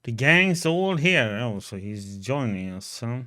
The gang's all here. Oh, so he's joining us, huh?